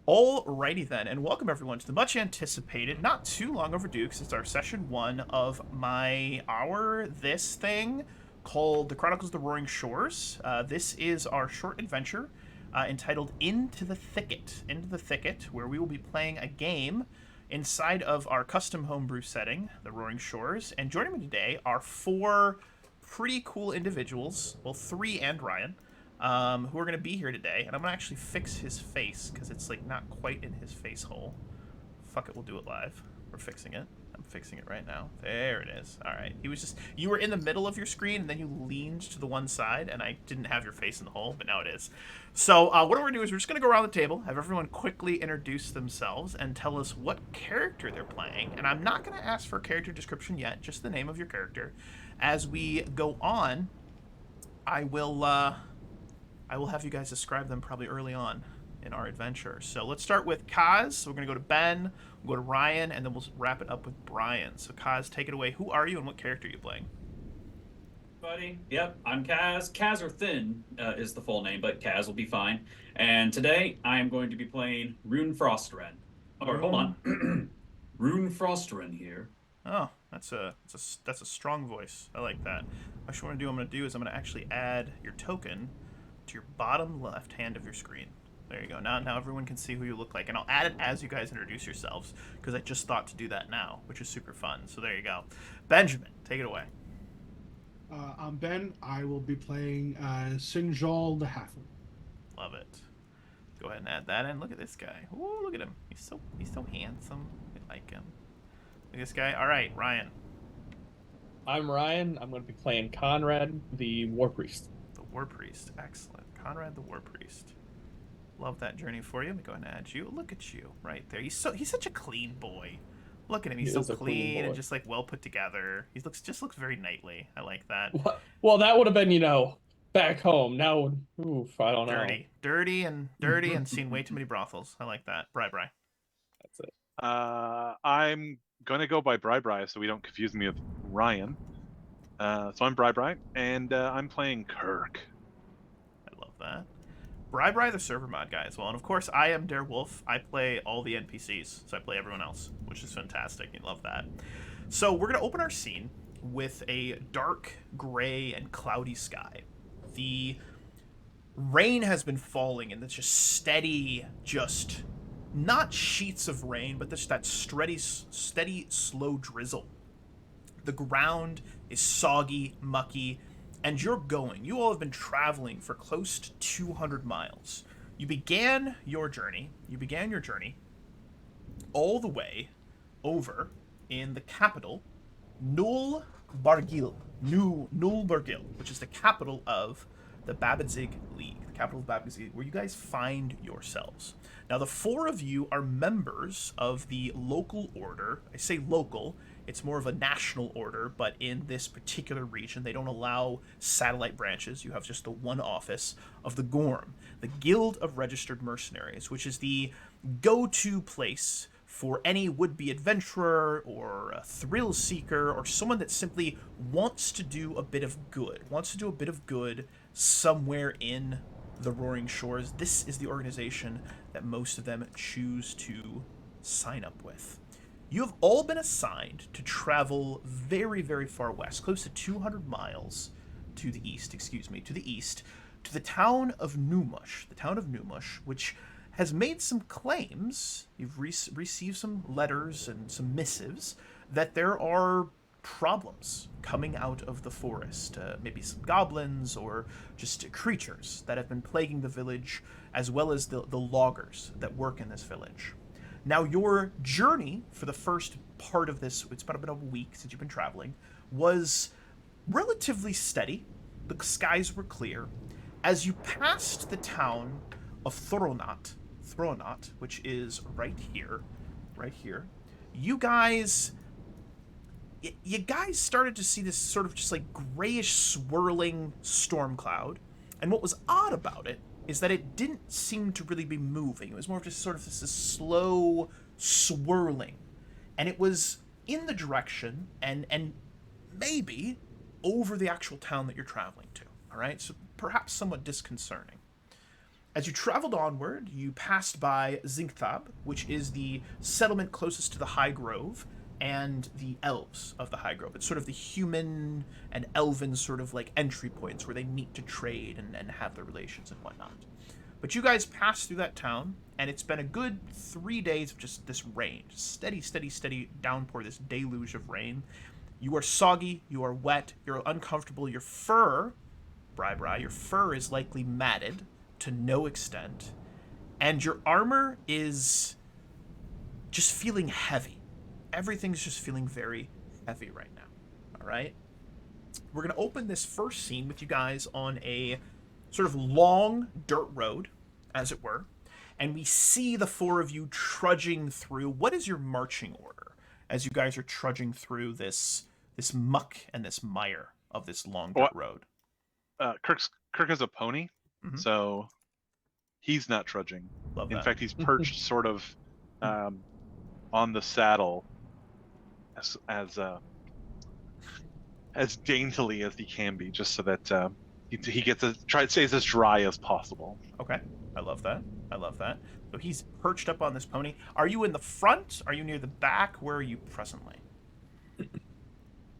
Alrighty then, and welcome everyone to the much anticipated, not too long overdue, because it's our session one of this thing called the Chronicles of the Roaring Shores. This is our short adventure entitled Into the Thicket. Into the Thicket, where we will be playing a game inside of our custom homebrew setting, the Roaring Shores. And joining me today are four pretty cool individuals, well, three and Ryan, who are going to be here today. And I'm going to actually fix his face because it's like not quite in his face hole. Fuck it, we'll do it live. We're fixing it. I'm fixing it right now. There it is. All right. You were in the middle of your screen and then you leaned to the one side and I didn't have your face in the hole, but now it is. So what we're going to do is we're just going to go around the table, have everyone quickly introduce themselves and tell us what character they're playing. And I'm not going to ask for a character description yet, just the name of your character. As we go on, I will have you guys describe them probably early on in our adventure. So let's start with Kaz. So we're going to go to Ben, we'll go to Ryan, and then we'll wrap it up with Brian. So Kaz, take it away. Who are you and what character are you playing? Buddy. Yep, I'm Kaz. Kaz or Thin is the full name, but Kaz will be fine. And today I am going to be playing Rune Frostren. Or hold Rune. on, Rune Frostren here. Oh, that's a strong voice. I like that. What I'm going to do is I'm going to actually add your token to your bottom left hand of your screen. There you go. Now everyone can see who you look like, and I'll add it as you guys introduce yourselves because I just thought to do that now, which is super fun. So there you go. Benjamin, take it away. I'm Ben. I will be playing Sinjal the Halfling. Love it. Go ahead and add that in. Look at this guy. Ooh, look at him. He's so handsome. I like him. Look at this guy. All right, Ryan. I'm Ryan. I'm going to be playing Conrad, the War Priest. The War Priest. Excellent. Conrad the War Priest. Love that journey for you. Let me go ahead and add you. Look at you right there. He's such a clean boy. Look at him. He's He so is a clean clean and boy. just like well put together. He looks very knightly. I like that. Well, that would have been, back home. Now, oof, I don't know. Dirty and seen way too many brothels. I like that. Bri. That's it. I'm gonna go by Bri, so we don't confuse me with Ryan. So I'm Bri, and I'm playing Kirk. I love that. Bri the server mod guy as well. And of course, I am Dare Wolf. I play all the NPCs, so I play everyone else, which is fantastic. You love that. So we're going to open our scene with a dark, gray, and cloudy sky. The rain has been falling, and it's just steady, just not sheets of rain, but just that steady, slow drizzle. The ground is soggy, mucky, and you all have been traveling for close to 200 miles. You began your journey all the way over in the capital, Nullbargil, which is the capital of the Babadzig League, where you guys find yourselves. Now, the four of you are members of the local order. I say local, it's more of a national order, but in this particular region, they don't allow satellite branches. You have just the one office of the Gorm, the Guild of Registered Mercenaries, which is the go-to place for any would-be adventurer or a thrill seeker or someone that simply wants to do a bit of good somewhere in the Roaring Shores. This is the organization that most of them choose to sign up with. You have all been assigned to travel very, very far west, close to 200 miles to the east, to the town of Numush, which has made some claims. You've received some letters and some missives that there are problems coming out of the forest. Maybe some goblins or just creatures that have been plaguing the village, as well as the loggers that work in this village. Now, your journey for the first part of this, it's been a week since you've been traveling, was relatively steady. The skies were clear. As you passed the town of Thoronot, which is right here, you guys started to see this sort of just like grayish swirling storm cloud. And what was odd about it is that it didn't seem to really be moving. It was more of just sort of this slow swirling. And it was in the direction and maybe over the actual town that you're traveling to. All right? So perhaps somewhat disconcerting. As you traveled onward, you passed by Zinkthab, which is the settlement closest to the High Grove, and the elves of the High Grove. It's sort of the human and elven sort of like entry points where they meet to trade and have their relations and whatnot. But you guys passed through that town, and it's been a good 3 days of just this rain. Steady, steady, steady downpour, this deluge of rain. You are soggy, you are wet, you're uncomfortable, your fur, Bri, your fur is likely matted to no extent, and your armor is just feeling heavy. Everything's just feeling very heavy right now. All right? We're going to open this first scene with you guys on a sort of long dirt road, as it were, and we see the four of you trudging through. What is your marching order as you guys are trudging through this muck and this mire of this long dirt road? Kirk has a pony, so he's not trudging. Love that. In fact, he's perched sort of on the saddle as daintily as he can be, just so that he gets stays as dry as possible. Okay, I love that. I love that. So he's perched up on this pony. Are you in the front? Are you near the back? Where are you presently?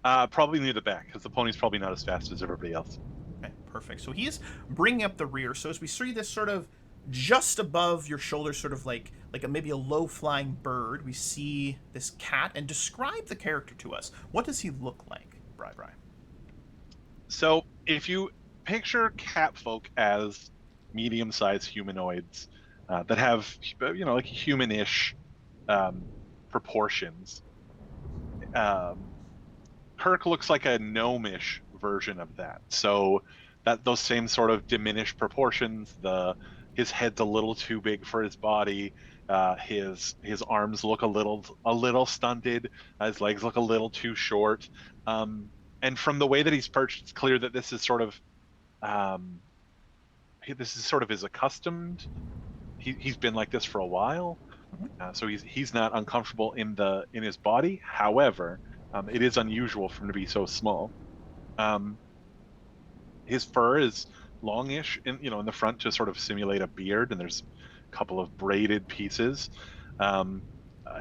Probably near the back, because the pony's probably not as fast as everybody else. Okay, perfect. So he is bringing up the rear. So as we see this sort of just above your shoulder, sort of like maybe a low-flying bird, we see this cat. And describe the character to us. What does he look like, Bri? So if you picture cat folk as medium-sized humanoids that have, like human-ish proportions, Kirk looks like a gnomish version of that. So those same sort of diminished proportions. His head's a little too big for his body. His arms look a little stunted. His legs look a little too short. And from the way that he's perched, it's clear that this is sort of his accustomed. He's been like this for a while, so he's not uncomfortable in his body. However, it is unusual for him to be so small. His fur is longish in the front to sort of simulate a beard, and there's a couple of braided pieces.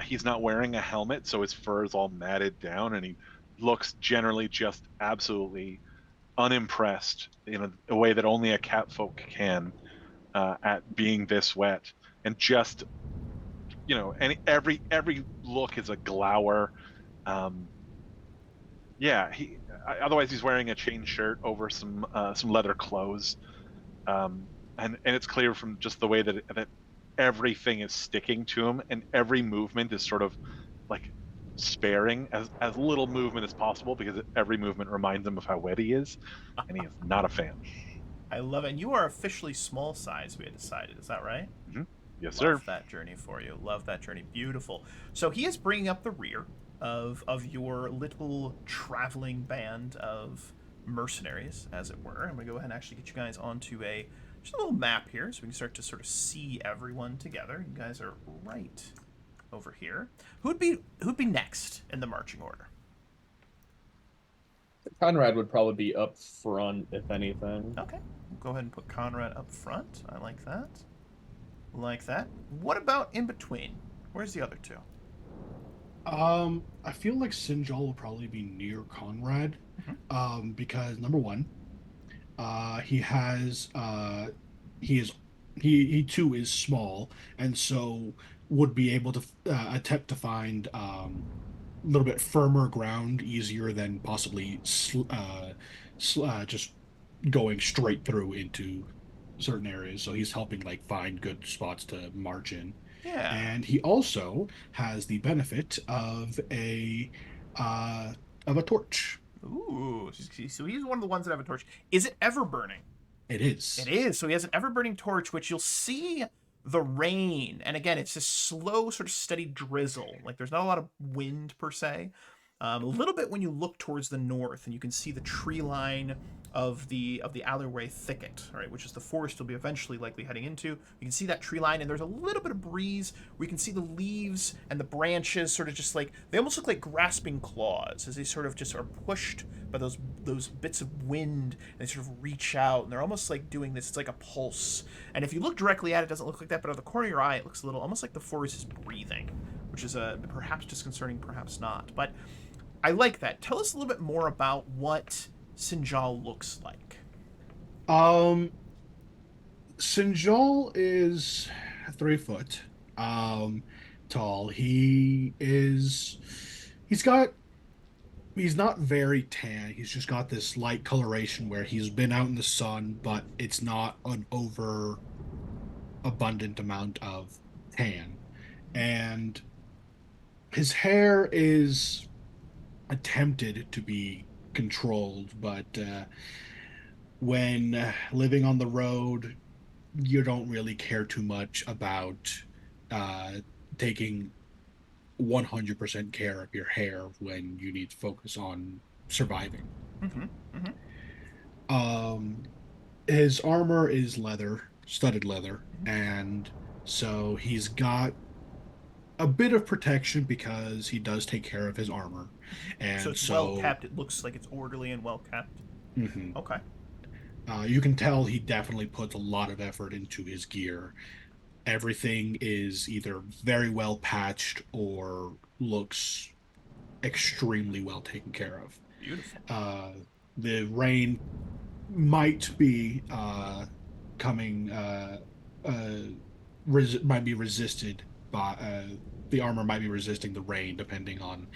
He's not wearing a helmet, so his fur is all matted down, and he looks generally just absolutely unimpressed in a way that only a cat folk can at being this wet, and just and every look is a glower. Otherwise he's wearing a chain shirt over some leather clothes, and it's clear from just the way that everything is sticking to him, and every movement is sort of like sparing as little movement as possible, because every movement reminds him of how wet he is, and he is not a fan. I love it. And you are officially small size, we had decided. Is that right? Mm-hmm. Yes, sir. Love that journey for you. Love that journey. Beautiful. So he is bringing up the rear of your little traveling band of mercenaries, as it were. I'm going to go ahead and actually get you guys onto just a little map here, so we can start to sort of see everyone together. You guys are right over here. Who'd be next in the marching order? Conrad would probably be up front, if anything. Okay. Go ahead and put Conrad up front. I like that. Like that. What about in between? Where's the other two? I feel like Sinjal will probably be near Conrad, because number one, he too is small, and so would be able to attempt to find a little bit firmer ground easier than possibly just going straight through into certain areas. So he's helping find good spots to march in. Yeah. And he also has the benefit of a torch. Ooh, so he's one of the ones that have a torch. Is it ever burning? It is. It is. So he has an ever burning torch, which you'll see the rain. And again, it's this slow, sort of steady drizzle. There's not a lot of wind per se. A little bit when you look towards the north, and you can see the tree line of the Allerway Thicket, right, which is the forest you'll be eventually likely heading into. You can see that tree line, and there's a little bit of breeze where you can see the leaves and the branches sort of just like they almost look like grasping claws as they sort of just are pushed by those bits of wind, and they sort of reach out, and they're almost like doing this. It's like a pulse, and if you look directly at it, it doesn't look like that, but out of the corner of your eye, it looks a little almost like the forest is breathing, which is perhaps disconcerting, perhaps not. But I like that. Tell us a little bit more about what Sinjal looks like. Sinjal is 3 foot tall. He's not very tan. He's just got this light coloration where he's been out in the sun, but it's not an over abundant amount of tan. And his hair is attempted to be controlled, but when living on the road, you don't really care too much about taking 100% care of your hair when you need to focus on surviving. Mm-hmm. His armor is leather, studded leather, and so he's got a bit of protection because he does take care of his armor. And so it's well kept. It looks like it's orderly and well kept. Mhm. Okay. You can tell he definitely puts a lot of effort into his gear. Everything is either very well patched or looks extremely well taken care of. Beautiful. The rain might be coming, might be resisted by the armor might be resisting the rain depending on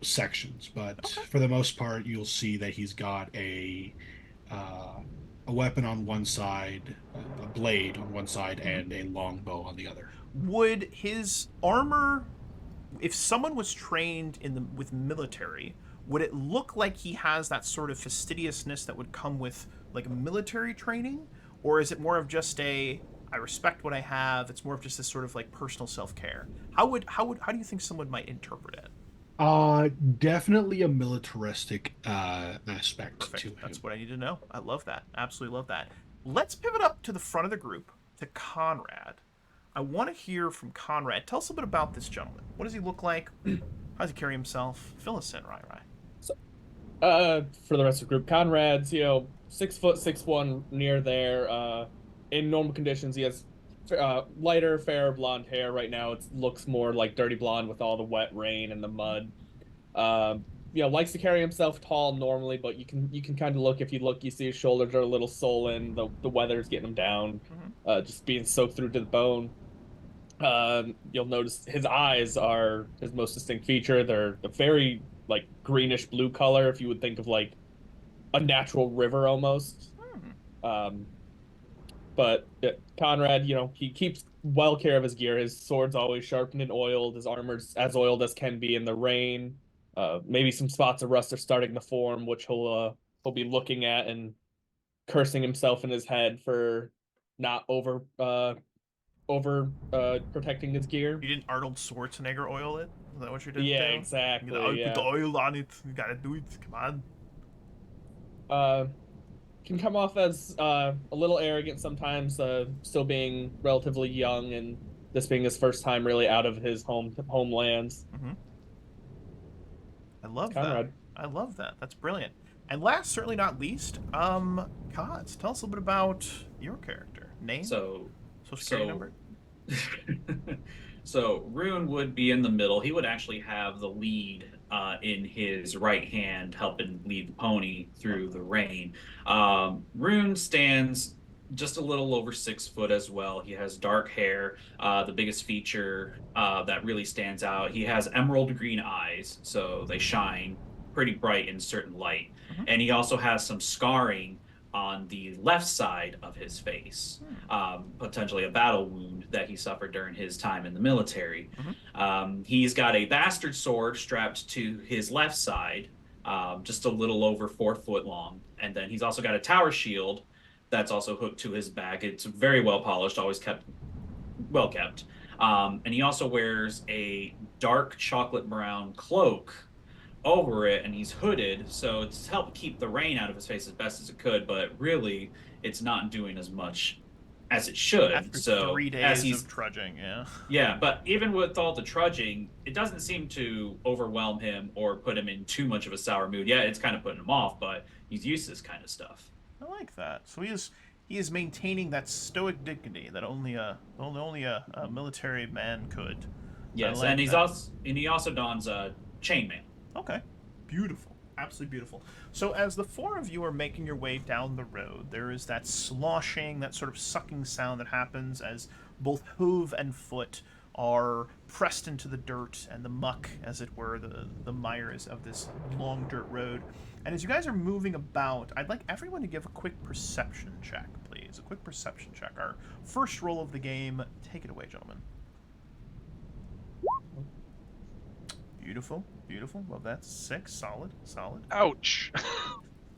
sections, but for the most part, you'll see that he's got a weapon on one side, a blade on one side, and a longbow on the other. Would his armor, if someone was trained with military, would it look like he has that sort of fastidiousness that would come with like military training, or is it more of just I respect what I have? It's more of just this sort of like personal self-care. How do you think someone might interpret it? Definitely a militaristic aspect Perfect. to him. That's what I need to know. I love that. Absolutely love that. Let's pivot up to the front of the group to Conrad. I want to hear from Conrad. Tell us a bit about this gentleman. What does he look like? How does he carry himself? Fill us in, Rai. So, for the rest of the group, Conrad's 6', 6'1", near there. In normal conditions, he has lighter, fair blonde hair. Right now, it looks more like dirty blonde with all the wet rain and the mud. Likes to carry himself tall normally, but you can kind of look. If you look, you see his shoulders are a little swollen. The weather's getting him down, just being soaked through to the bone. You'll notice his eyes are his most distinct feature. They're a very like greenish blue color, if you would think of like a natural river almost. But Conrad, he keeps well care of his gear. His sword's always sharpened and oiled. His armor's as oiled as can be in the rain. Maybe some spots of rust are starting to form, which he'll be looking at and cursing himself in his head for not over protecting his gear. You didn't Arnold Schwarzenegger oil it? Is that what you did? Yeah, exactly. Put the oil on it. You gotta do it. Come on. Can come off as a little arrogant sometimes, still being relatively young, and this being his first time really out of his homelands. I love Conrad. that. I love that. That's brilliant. And last, certainly not least, Kaz, tell us a little bit about your character. Name? Social security number? So Rune would be in the middle. He would actually have the lead in his right hand, helping lead the pony through the rain. Rune stands just a little over 6 foot as well. He has dark hair. The biggest feature that really stands out, he has emerald green eyes, so they shine pretty bright in certain light. And he also has some scarring on the left side of his face, potentially a battle wound that he suffered during his time in the military. He's got a bastard sword strapped to his left side, just a little over 4 foot long. And then he's also got a tower shield that's also hooked to his back. It's very well polished, always well kept. And he also wears a dark chocolate brown cloak over it, and he's hooded, so it's helped keep the rain out of his face as best as it could. But really, it's not doing as much as it should. After So 3 days of trudging, yeah. yeah, but even with all the trudging, it doesn't seem to overwhelm him or put him in too much of a sour mood. Yeah, it's kind of putting him off, but he's used to this kind of stuff. I like that. So he is maintaining that stoic dignity that only a military man could. Yes, like and that. he also dons chainmail. Okay. Beautiful. Absolutely beautiful. So as the four of you are making your way down the road, there is that sloshing, that sort of sucking sound that happens as both hoof and foot are pressed into the dirt and the muck, as it were, the mires of this long dirt road. And as you guys are moving about, I'd like everyone to give a quick perception check, please. A quick perception check. Our first roll of the game. Take it away, gentlemen. Beautiful, beautiful. Well, that's 6. Solid, solid. Ouch.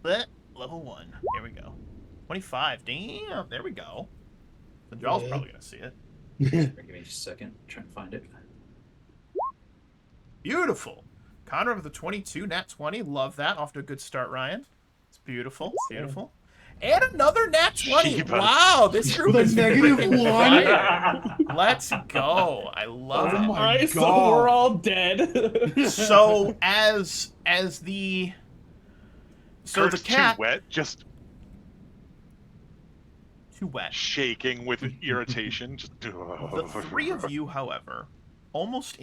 Level 1. Here we go. 25. Damn, there we go. The jaw's probably going to see it. Give me a second. I'm trying to find it. Beautiful. Conrad with a 22, nat 20. Love that. Off to a good start, Ryan. It's beautiful, beautiful. And another nat 20. Jeebus. Wow, this group With a is negative freaking 1? fire. Let's go. I love Oh it. my Alright, so God. we're all dead. So as the Kurt's cat too wet, just too wet. shaking with irritation. Just The three of you, however, almost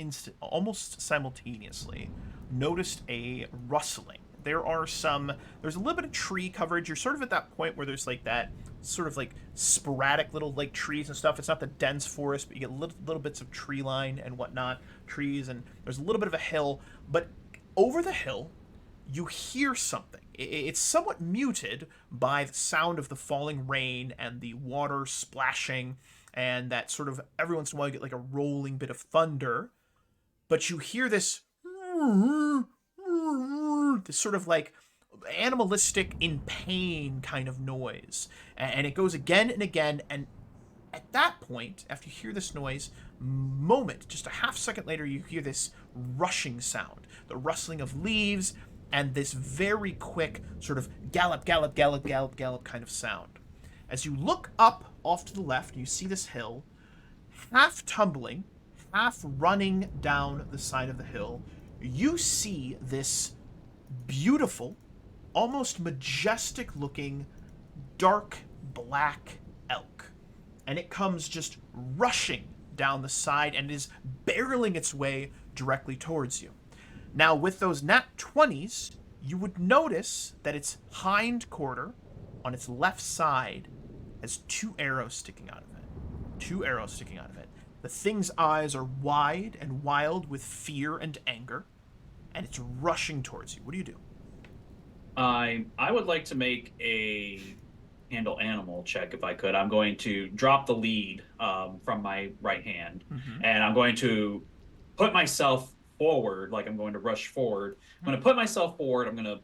simultaneously noticed a rustling. There's a little bit of tree coverage. You're sort of at that point where there's like that sort of like sporadic little like trees and stuff. It's not the dense forest, but you get little bits of tree line and whatnot, trees, and there's a little bit of a hill. But over the hill, you hear something. It's somewhat muted by the sound of the falling rain and the water splashing, and that sort of every once in a while you get like a rolling bit of thunder. But you hear this sort of like animalistic in pain kind of noise, and it goes again and again. And at that point, after you hear this noise, just a half second later, you hear this rushing sound, the rustling of leaves, and this very quick sort of gallop, gallop, gallop, gallop, gallop kind of sound. As you look up off to the left, you see this hill, half tumbling, half running down the side of the hill. You see this beautiful, almost majestic looking, dark black elk. And it comes just rushing down the side and is barreling its way directly towards you. Now, with those nat 20s, you would notice that its hind quarter on its left side has 2 arrows sticking out of it. 2 arrows sticking out of it. The thing's eyes are wide and wild with fear and anger, and it's rushing towards you. What do you do? I would like to make a handle animal check if I could. I'm going to drop the lead from my right hand, and I'm going to put myself forward, like I'm going to rush forward. I'm going to put myself forward. I'm going to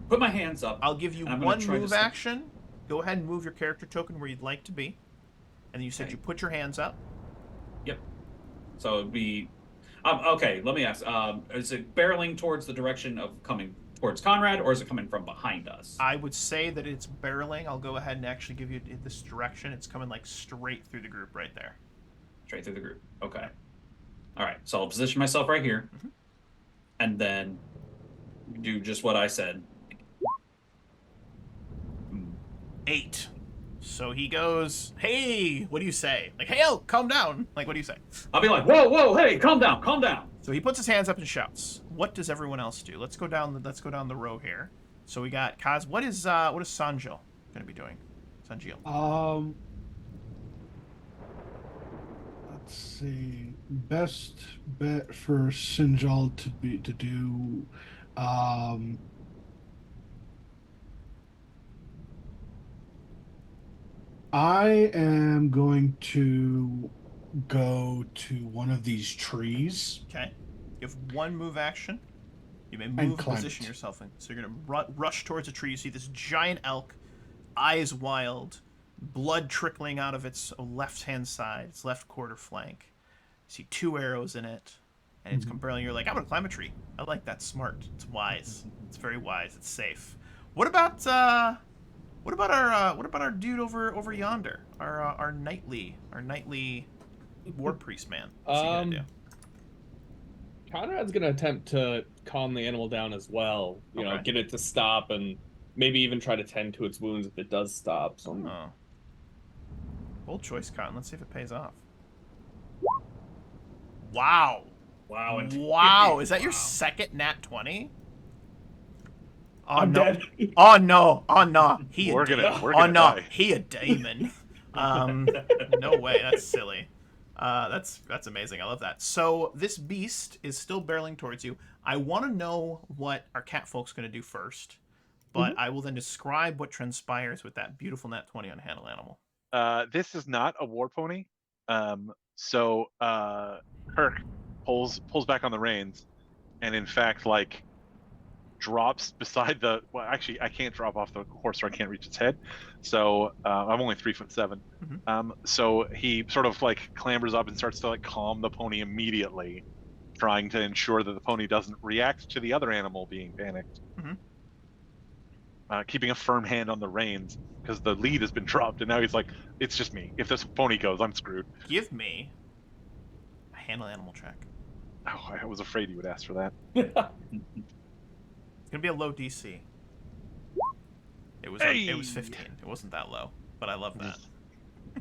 put my hands up. I'll give you and I'm one gonna try to move action. Go ahead and move your character token where you'd like to be. And then you said Okay. you put your hands up. Yep. So it'd be okay. Let me ask: is it barreling towards the direction of coming towards Conrad, or is it coming from behind us? I would say that it's barreling. I'll go ahead and actually give you this direction. It's coming like straight through the group right there. Straight through the group. Okay. All right. So I'll position myself right here, and then do just what I said. 8. So he goes, hey, what do you say? Like, hey, elk, calm down. Like, what do you say? I'll be like, whoa, whoa, hey, calm down, calm down. So he puts his hands up and shouts. What does everyone else do? Let's go down the row here. So we got Kaz. What is Sanjil gonna be doing? Sanjil. Let's see. Best bet for Sinjal to do. I am going to go to one of these trees. Okay. You have one move action. You may And move and climb position it. yourself in. So you're gonna rush towards a tree. You see this giant elk, eyes wild, blood trickling out of its left-hand side, its left quarter flank. You see 2 arrows in it. and it's come barreling. You're like, I'm gonna climb a tree. I like that. Smart. It's wise. It's very wise. It's safe. What about our dude over yonder? Our nightly war priest man. What's he gonna do? Conrad's gonna attempt to calm the animal down as well. You know, get it to stop and maybe even try to tend to its wounds if it does stop. So. Oh. Bold choice, Cotton. Let's see if it pays off. Wow. Wow. Wow. Is that your second nat 20? Oh, I'm no. dead. Oh no. Oh no. We're gonna die. He a demon. No way. That's silly. That's amazing. I love that. So this beast is still barreling towards you. I want to know what our cat folk's going to do first, but I will then describe what transpires with that beautiful nat 20 on handle animal. This is not a war pony. So Kirk pulls back on the reins, and in fact, like, drops beside the. Well, actually, I can't drop off the horse, or I can't reach its head. So I'm only 3'7". So he sort of like clambers up and starts to like calm the pony immediately, trying to ensure that the pony doesn't react to the other animal being panicked. Keeping a firm hand on the reins because the lead has been dropped, and now he's like, "It's just me. If this pony goes, I'm screwed." Give me a handle animal check. Oh, I was afraid you would ask for that. It's gonna be a low DC. It was 15. It wasn't that low, but I love that.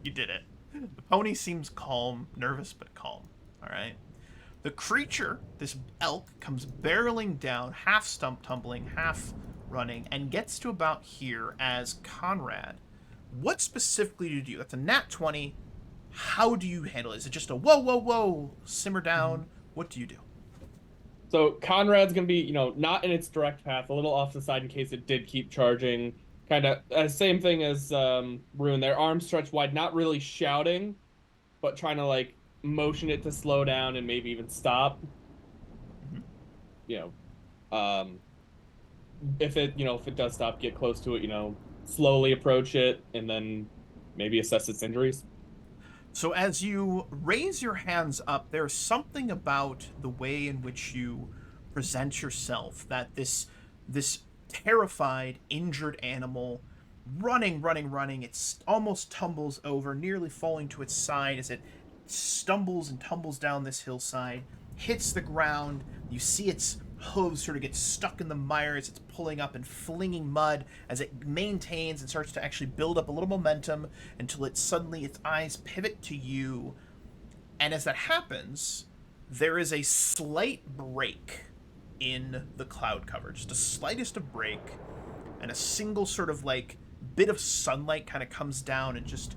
You did it. The pony seems calm, nervous but calm. All right. The creature, this elk, comes barreling down, half stump tumbling, half running, and gets to about here as Conrad. What specifically do you do? That's a nat 20. How do you handle it? Is it just a whoa, whoa, whoa, simmer down? What do you do? So Conrad's gonna be, you know, not in its direct path, a little off the side in case it did keep charging. Kind of same thing as Rune. Their arms stretched wide, not really shouting, but trying to like motion it to slow down and maybe even stop. You know, if it does stop, get close to it. You know, slowly approach it and then maybe assess its injuries. So as you raise your hands up, there's something about the way in which you present yourself that this terrified, injured animal running, it almost tumbles over, nearly falling to its side as it stumbles and tumbles down this hillside, hits the ground. You see its hooves sort of get stuck in the mire as it's pulling up and flinging mud as it maintains and starts to actually build up a little momentum until its eyes pivot to you. And as that happens, there is a slight break in the cloud cover, just the slightest of break, and a single sort of like bit of sunlight kind of comes down and just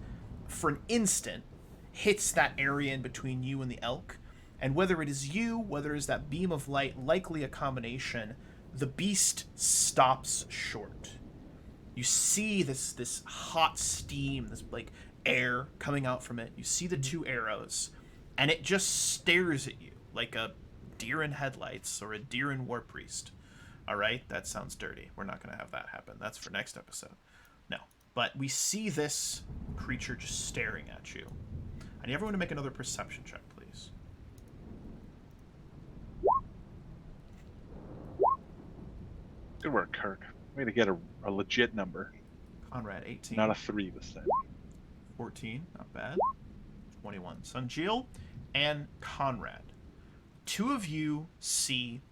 for an instant hits that area in between you and the elk. And whether it is you, whether it is that beam of light, likely a combination, the beast stops short. You see this hot steam, this like air coming out from it. You see the two arrows, and it just stares at you like a deer in headlights or a deer in war priest. All right, that sounds dirty. We're not going to have that happen. That's for next episode. No, but we see this creature just staring at you. I need everyone to make another perception check, please. Good work, Kirk. Way to get a legit number. Conrad, 18. Not a 3 this time. 14, not bad. 21. Sunjil and Conrad. Two of you see,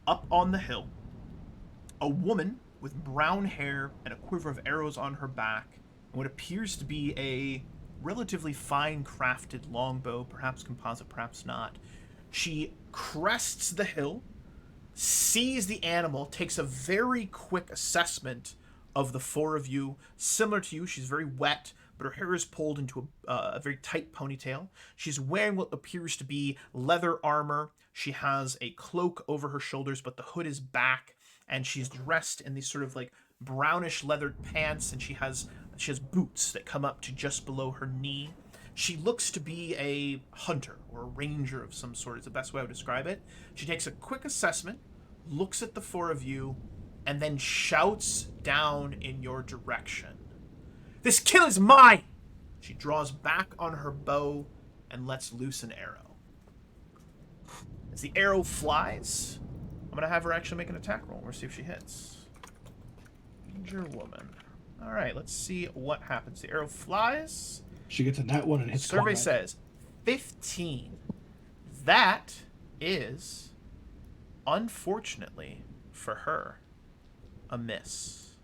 up on the hill, a woman with brown hair and a quiver of arrows on her back, and what appears to be a relatively fine crafted longbow, perhaps composite, perhaps not. She crests the hill, sees the animal, takes a very quick assessment of the four of you. Similar to you, she's very wet, but her hair is pulled into a very tight ponytail. She's wearing what appears to be leather armor. She has a cloak over her shoulders, but the hood is back, and she's dressed in these sort of like brownish leathered pants, and she has boots that come up to just below her knee. She looks to be a hunter or a ranger of some sort is the best way I would describe it. She takes a quick assessment, looks at the four of you, and then shouts down in your direction. "This kill is mine!" She draws back on her bow and lets loose an arrow. As the arrow flies, I'm going to have her actually make an attack roll. We'll see if she hits. Ranger woman. All right, let's see what happens. The arrow flies. She gets a nat 1 and hits Survey Conrad. says 15. That is, unfortunately for her, a miss.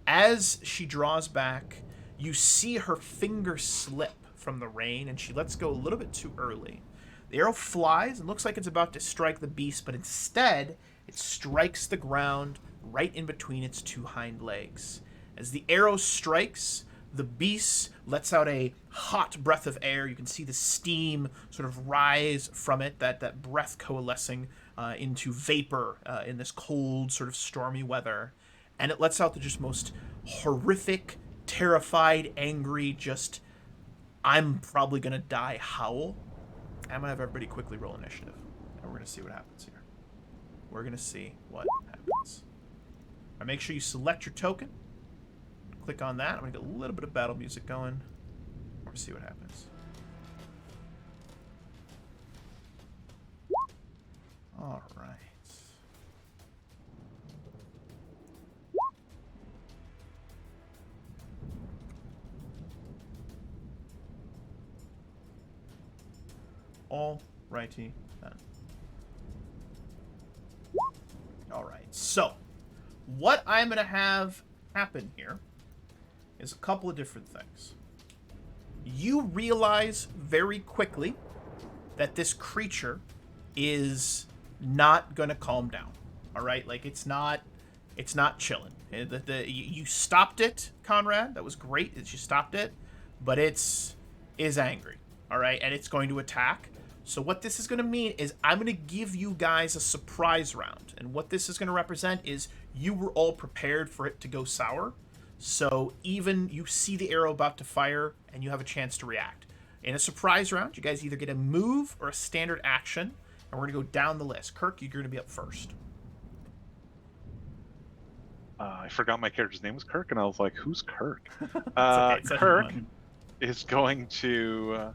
As she draws back, you see her finger slip from the rein, and she lets go a little bit too early. The arrow flies and looks like it's about to strike the beast, but instead, it strikes the ground right in between its two hind legs. As the arrow strikes, the beast lets out a hot breath of air. You can see the steam sort of rise from it, that breath coalescing into vapor in this cold, sort of stormy weather. And it lets out the just most horrific, terrified, angry, just, I'm probably going to die howl. I'm going to have everybody quickly roll initiative. And we're going to see what happens here. We're going to see what happens. Now make sure you select your token. Click on that. I'm going to get a little bit of battle music going. We're going to see what happens. All right. All righty then. All right. So, what I'm going to have happen here is a couple of different things. You realize very quickly that this creature is not going to calm down. All right? Like, it's not chilling. You stopped it, Conrad. That was great that you stopped it. But is angry. All right? And it's going to attack. So what this is going to mean is I'm going to give you guys a surprise round. And what this is going to represent is you were all prepared for it to go sour. So even you see the arrow about to fire and you have a chance to react. In a surprise round, you guys either get a move or a standard action. And we're going to go down the list. Kirk, you're going to be up first. I forgot my character's name was Kirk, and I was like, who's Kirk? Okay, Kirk is going to...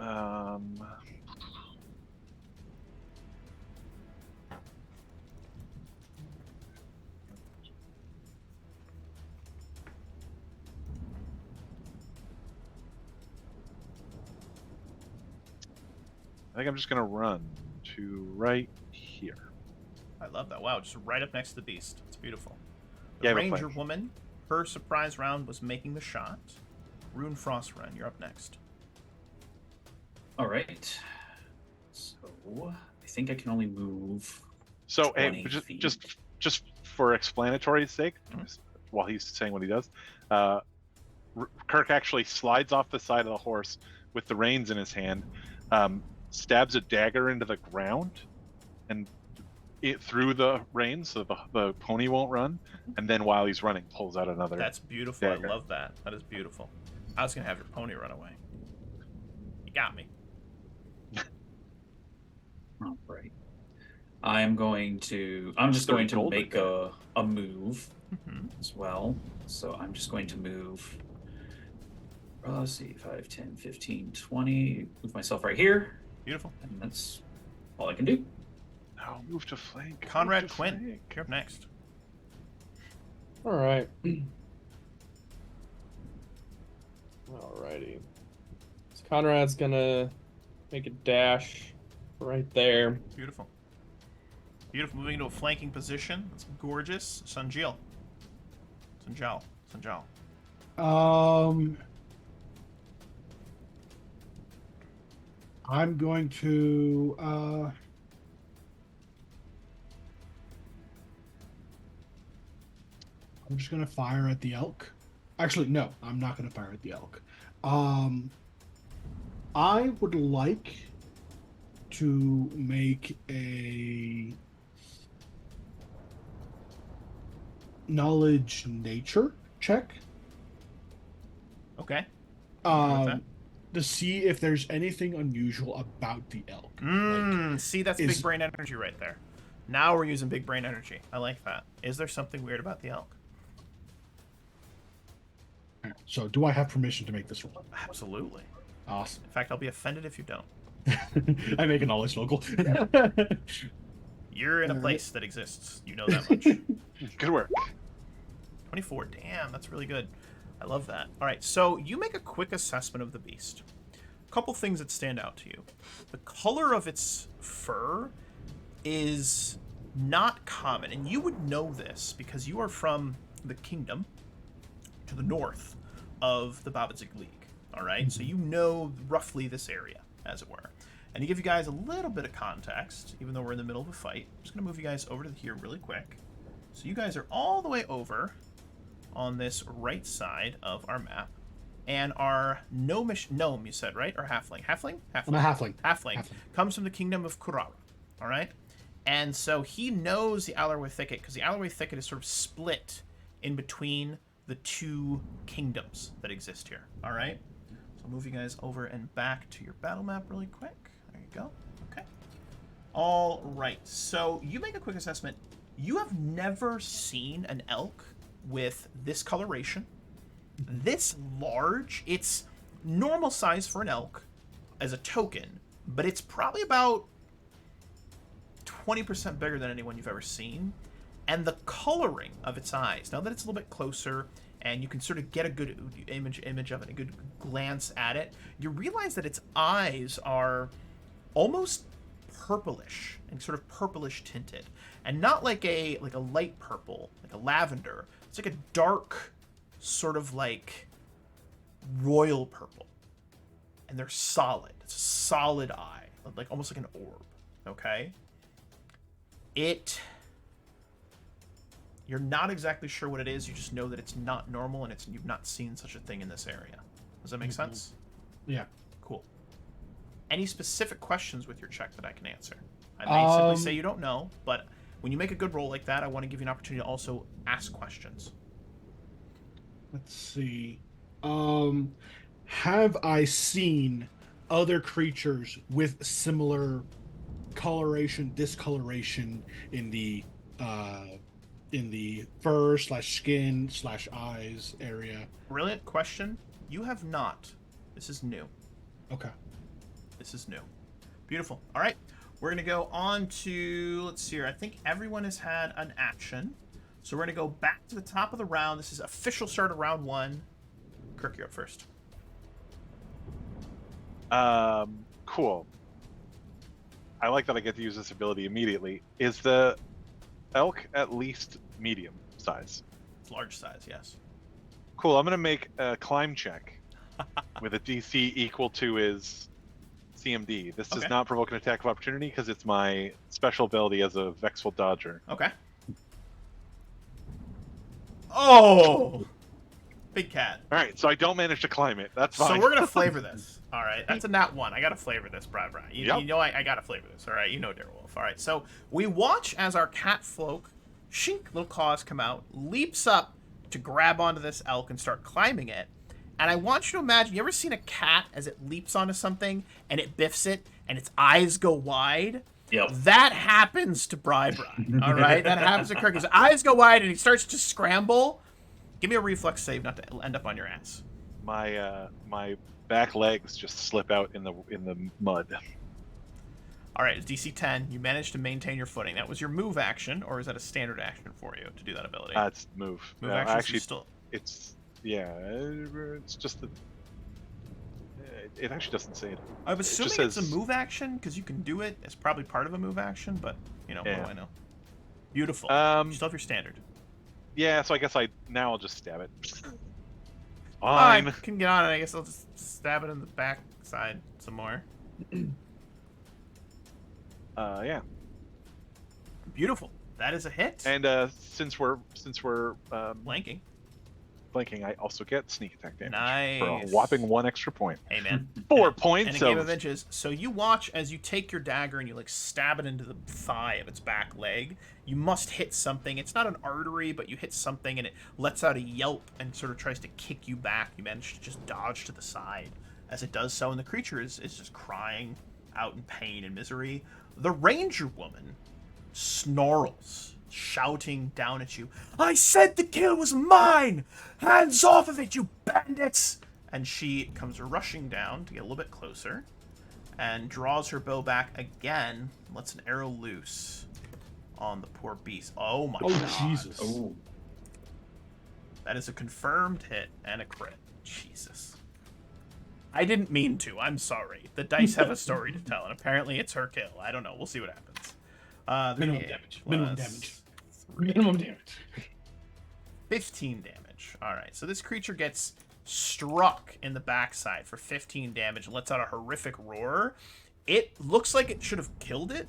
I think I'm just going to run to right here. I love that. Wow, just right up next to the beast. It's beautiful. The Yeah, I have a Ranger plan. woman, her surprise round was making the shot. Rune Frostren, you're up next. All right. So I think I can only move. So, 20 hey, feet. just for explanatory sake, while he's saying what he does, Kirk actually slides off the side of the horse with the reins in his hand, stabs a dagger into the ground, and it through the reins so the pony won't run, and then while he's running, pulls out another. That's beautiful. dagger. I love that. That is beautiful. I was gonna have your pony run away. You got me. All right. I'm just going to Golden make a move Mm-hmm. as well. So I'm just going to move. Let's see, 5, 10, 15, 20. Move myself right here. Beautiful. And that's all I can do. No, move to flank. Conrad move to Quinn, flank. you're up next. All right. Alrighty. So Conrad's gonna make a dash right there. Beautiful. Beautiful. Moving into a flanking position. That's gorgeous. Sanjil. Sanjal. I'm going to I'm just gonna fire at the elk. Actually, no, I'm not gonna fire at the elk. I would like to make a knowledge nature check. Okay. With that. To see if there's anything unusual about the elk. See, that's is- big brain energy right there. Now we're using big brain energy. I like that. Is there something weird about the elk? So, do I have permission to make this roll? Absolutely. Awesome. In fact, I'll be offended if you don't. I make a knowledge local. You're in a Alright. place that exists. You know that much. Good work. 24. Damn, that's really good. I love that. All right, so you make a quick assessment of the beast. A couple things that stand out to you. The color of its fur is not common, and you would know this because you are from the kingdom to the north of the Babadzig League. All right, so you know roughly this area, as it were. And to give you guys a little bit of context, even though we're in the middle of a fight, I'm just going to move you guys over to here really quick. So you guys are all the way over on this right side of our map. And our Numush gnome, you said, right? Or halfling? Halfling? I'm a halfling. Halfling comes from the kingdom of Kurara. All right? And so he knows the Allerway Thicket because the Allerway Thicket is sort of split in between the two kingdoms that exist here. All right? So I'll move you guys over and back to your battle map really quick. There you go. Okay. All right. So you make a quick assessment. You have never seen an elk with this coloration, this large. It's normal size for an elk as a token, but it's probably about 20% bigger than anyone you've ever seen. And the coloring of its eyes, now that it's a little bit closer and you can sort of get a good image of it, a good glance at it, you realize that its eyes are almost purplish and sort of purplish tinted, and not like a light purple, like a lavender. It's like a dark sort of like royal purple, and they're solid. It's a solid eye, like almost like an orb. Okay, you're not exactly sure what it is. You just know that it's not normal, and you've not seen such a thing in this area. Does that make sense? Yeah. Cool. Any specific questions with your check that I can answer? I may simply say you don't know, but when you make a good roll like that, I want to give you an opportunity to also ask questions. Let's see. Have I seen other creatures with similar coloration, discoloration in the fur / skin / eyes area? Brilliant question. You have not. This is new. Okay. This is new. Beautiful. All right. We're going to go on to, let's see here. I think everyone has had an action. So we're going to go back to the top of the round. This is official start of round 1. Kirk, you're up first. Cool. I like that I get to use this ability immediately. Is the elk at least medium size? It's large size, yes. Cool. I'm going to make a climb check with a DC equal to his CMD. This does Okay. not provoke an attack of opportunity because it's my special ability as a Vexful Dodger. Okay. Oh! Big cat. All right, so I don't manage to climb it. That's fine. So we're going to flavor this. All right. That's a nat 1. I got to flavor this, Brian. Yep. You know I got to flavor this. All right. You know Darewolf. All right. So we watch as our cat folk, shink, little claws come out, leaps up to grab onto this elk and start climbing it. And I want you to imagine, you ever seen a cat as it leaps onto something and it biffs it and its eyes go wide? Yep. That happens to Bri. All right? That happens to Kirk. His eyes go wide and he starts to scramble. Give me a reflex save not to end up on your ass. My back legs just slip out in the mud. All right, it's DC 10. You managed to maintain your footing. That was your move action, or is that a standard action for you to do that ability? It's move. Move No, action. actually, Still. it's just the. It actually doesn't say it. I'm assuming just it's a says- move action because you can do it. It's probably part of a move action, but what do Yeah. I know? Beautiful. You still have your standard. Yeah, so I guess I'll just stab it. I Fine. can get on it. I guess I'll just stab it in the back side some more. Yeah. Beautiful. That is a hit. And since we're Blanking. flanking, I also get sneak attack damage for a Nice. whopping 1 extra point. Hey, man. 4 And points a game of of inches. So you watch as you take your dagger and you stab it into the thigh of its back leg. You must hit something. It's not an artery, but you hit something and it lets out a yelp and sort of tries to kick you back. You manage to just dodge to the side as it does so, and the creature is just crying out in pain and misery. The ranger woman snarls, shouting down at you, "I said the kill was mine! Hands off of it, you bandits!" and she comes rushing down to get a little bit closer and draws her bow back again, lets an arrow loose on the poor beast. Oh my god. Jesus. Oh. That is a confirmed hit and a crit. Jesus. I didn't mean to. I'm sorry. The dice have a story to tell, and apparently it's her kill. I don't know. We'll see what happens. Minimum damage. Minimum damage. Minimum damage. 15 damage. All right. So this creature gets struck in the backside for 15 damage and lets out a horrific roar. It looks like it should have killed it,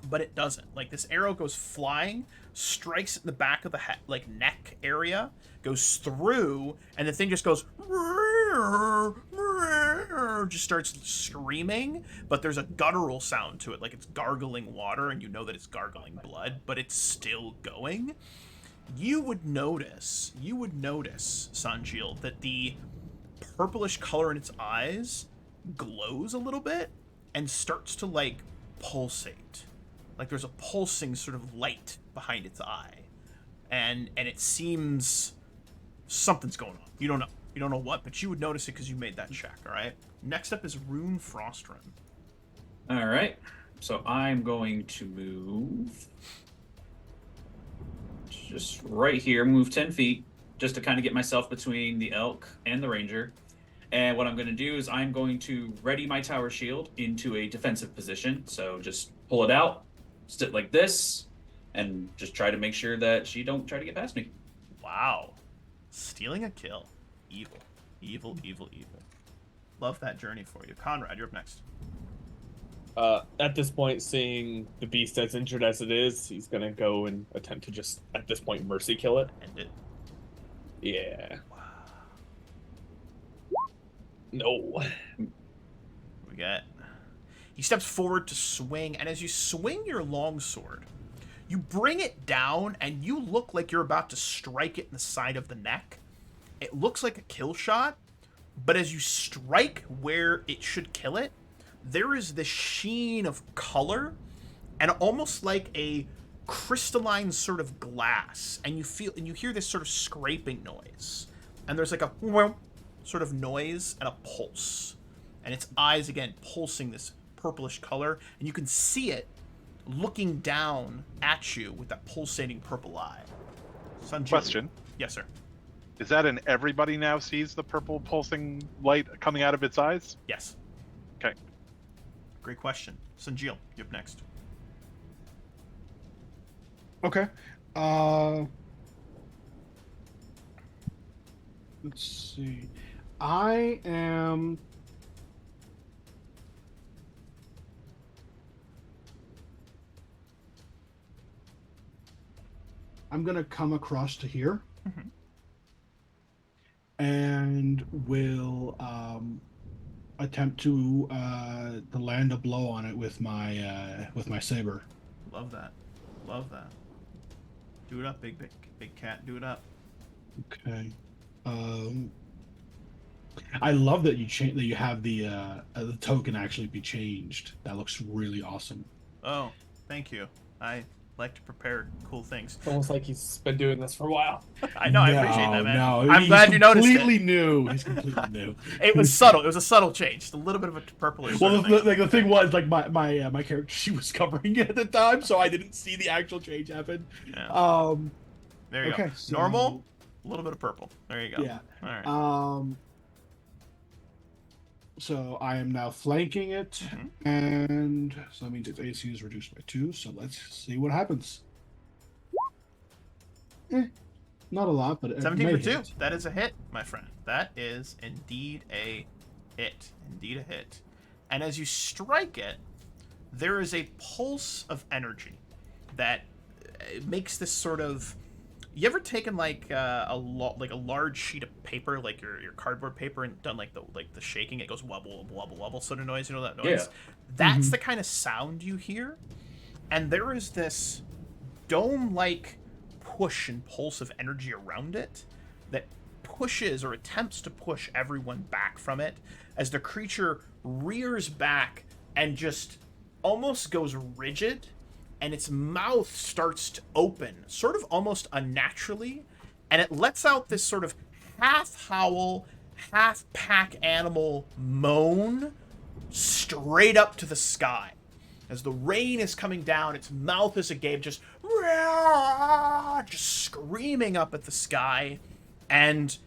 but it doesn't. Like, this arrow goes flying, strikes in the back of the neck area, goes through, and the thing just goes, just starts screaming, but there's a guttural sound to it, like it's gargling water, and you know that it's gargling blood, but it's still going. You would notice, Sanjil, that the purplish color in its eyes glows a little bit and starts to, like, pulsate. Like there's a pulsing sort of light behind its eye. And it seems something's going on. You don't know. You don't know what, but you would notice it because you made that check, all right? Next up is Rune Frostrum. All right. So I'm going to move just right here, move 10 feet, just to kind of get myself between the elk and the ranger. And what I'm going to do is I'm going to ready my tower shield into a defensive position. So just pull it out, sit like this, and just try to make sure that she don't try to get past me. Wow. Stealing a kill. Evil. Evil, evil, evil. Love that journey for you. Conrad, you're up next. At this point, seeing the beast as injured as it is, he's gonna go and attempt to just, at this point, mercy kill it. End it. Yeah. Wow. No. We got... He steps forward to swing, and as you swing your longsword, you bring it down, and you look like you're about to strike it in the side of the neck. It looks like a kill shot, but as you strike where it should kill it, there is this sheen of color and almost like a crystalline sort of glass, and you hear this sort of scraping noise, and there's like a sort of noise and a pulse, and its eyes again pulsing this purplish color, and you can see it looking down at you with that pulsating purple eye. Sanjay. Question. Yes, sir. Is that an everybody now sees the purple pulsing light coming out of its eyes? Yes. Okay. Great question. Sanjil, you're up next. Okay. Let's see. I'm gonna come across to here, Mhm. and will attempt to land a blow on it with my saber. Love that. Love that. Do it up, big cat. Do it up. Okay. I love that you have the token actually be changed. That looks really awesome. Oh, thank you. I like to prepare cool things. It's almost like he's been doing this for a while. I know. I appreciate that, man. No, I'm glad you noticed completely it. new. He's completely new. It was subtle. It was a subtle change. Just a little bit of a purplish. Well, sort of thing. the thing was, like, my character, she was covering it at the time, so I didn't see the actual change happen. Yeah. There you okay, go. so- Normal, a little bit of purple. There you go. Yeah. All right. So I am now flanking it, Mhm. and so that means its AC is reduced by 2. So let's see what happens. Not a lot, but it 17 may for 2. hit. That is a hit, my friend. That is indeed a hit. Indeed a hit. And as you strike it, there is a pulse of energy that makes this sort of... You ever taken like a large sheet of paper, like your cardboard paper, and done like the shaking? It goes wobble wobble wobble wobble sort of noise. You know that noise? Yeah. That's the kind of sound you hear. And there is this dome-like push and pulse of energy around it that pushes or attempts to push everyone back from it as the creature rears back and just almost goes rigid, and its mouth starts to open sort of almost unnaturally, and it lets out this sort of half howl, half-pack animal moan straight up to the sky. As the rain is coming down, its mouth is agape, just screaming up at the sky, and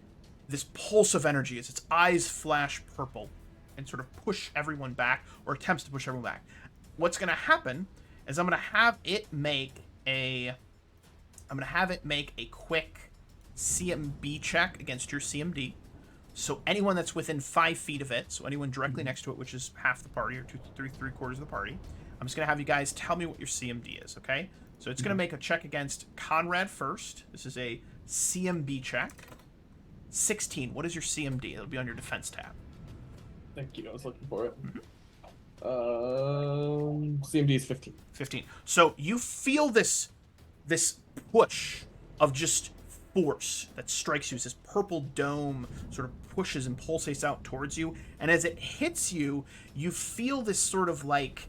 this pulse of energy as its eyes flash purple and sort of push everyone back, or attempts to push everyone back. What's going to happen is I'm going to have it make a quick CMB check against your CMD. So anyone that's within 5 feet of it, so anyone directly next to it, which is half the party, or three-quarters of the party, I'm just going to have you guys tell me what your CMD is, okay? So it's going to make a check against Conrad first. This is a CMB check. 16. What is your CMD? It'll be on your defense tab. Thank you. I was looking for it. CMD is 15. 15. So you feel this push of just force that strikes you as this purple dome sort of pushes and pulsates out towards you. And as it hits you, you feel this sort of like,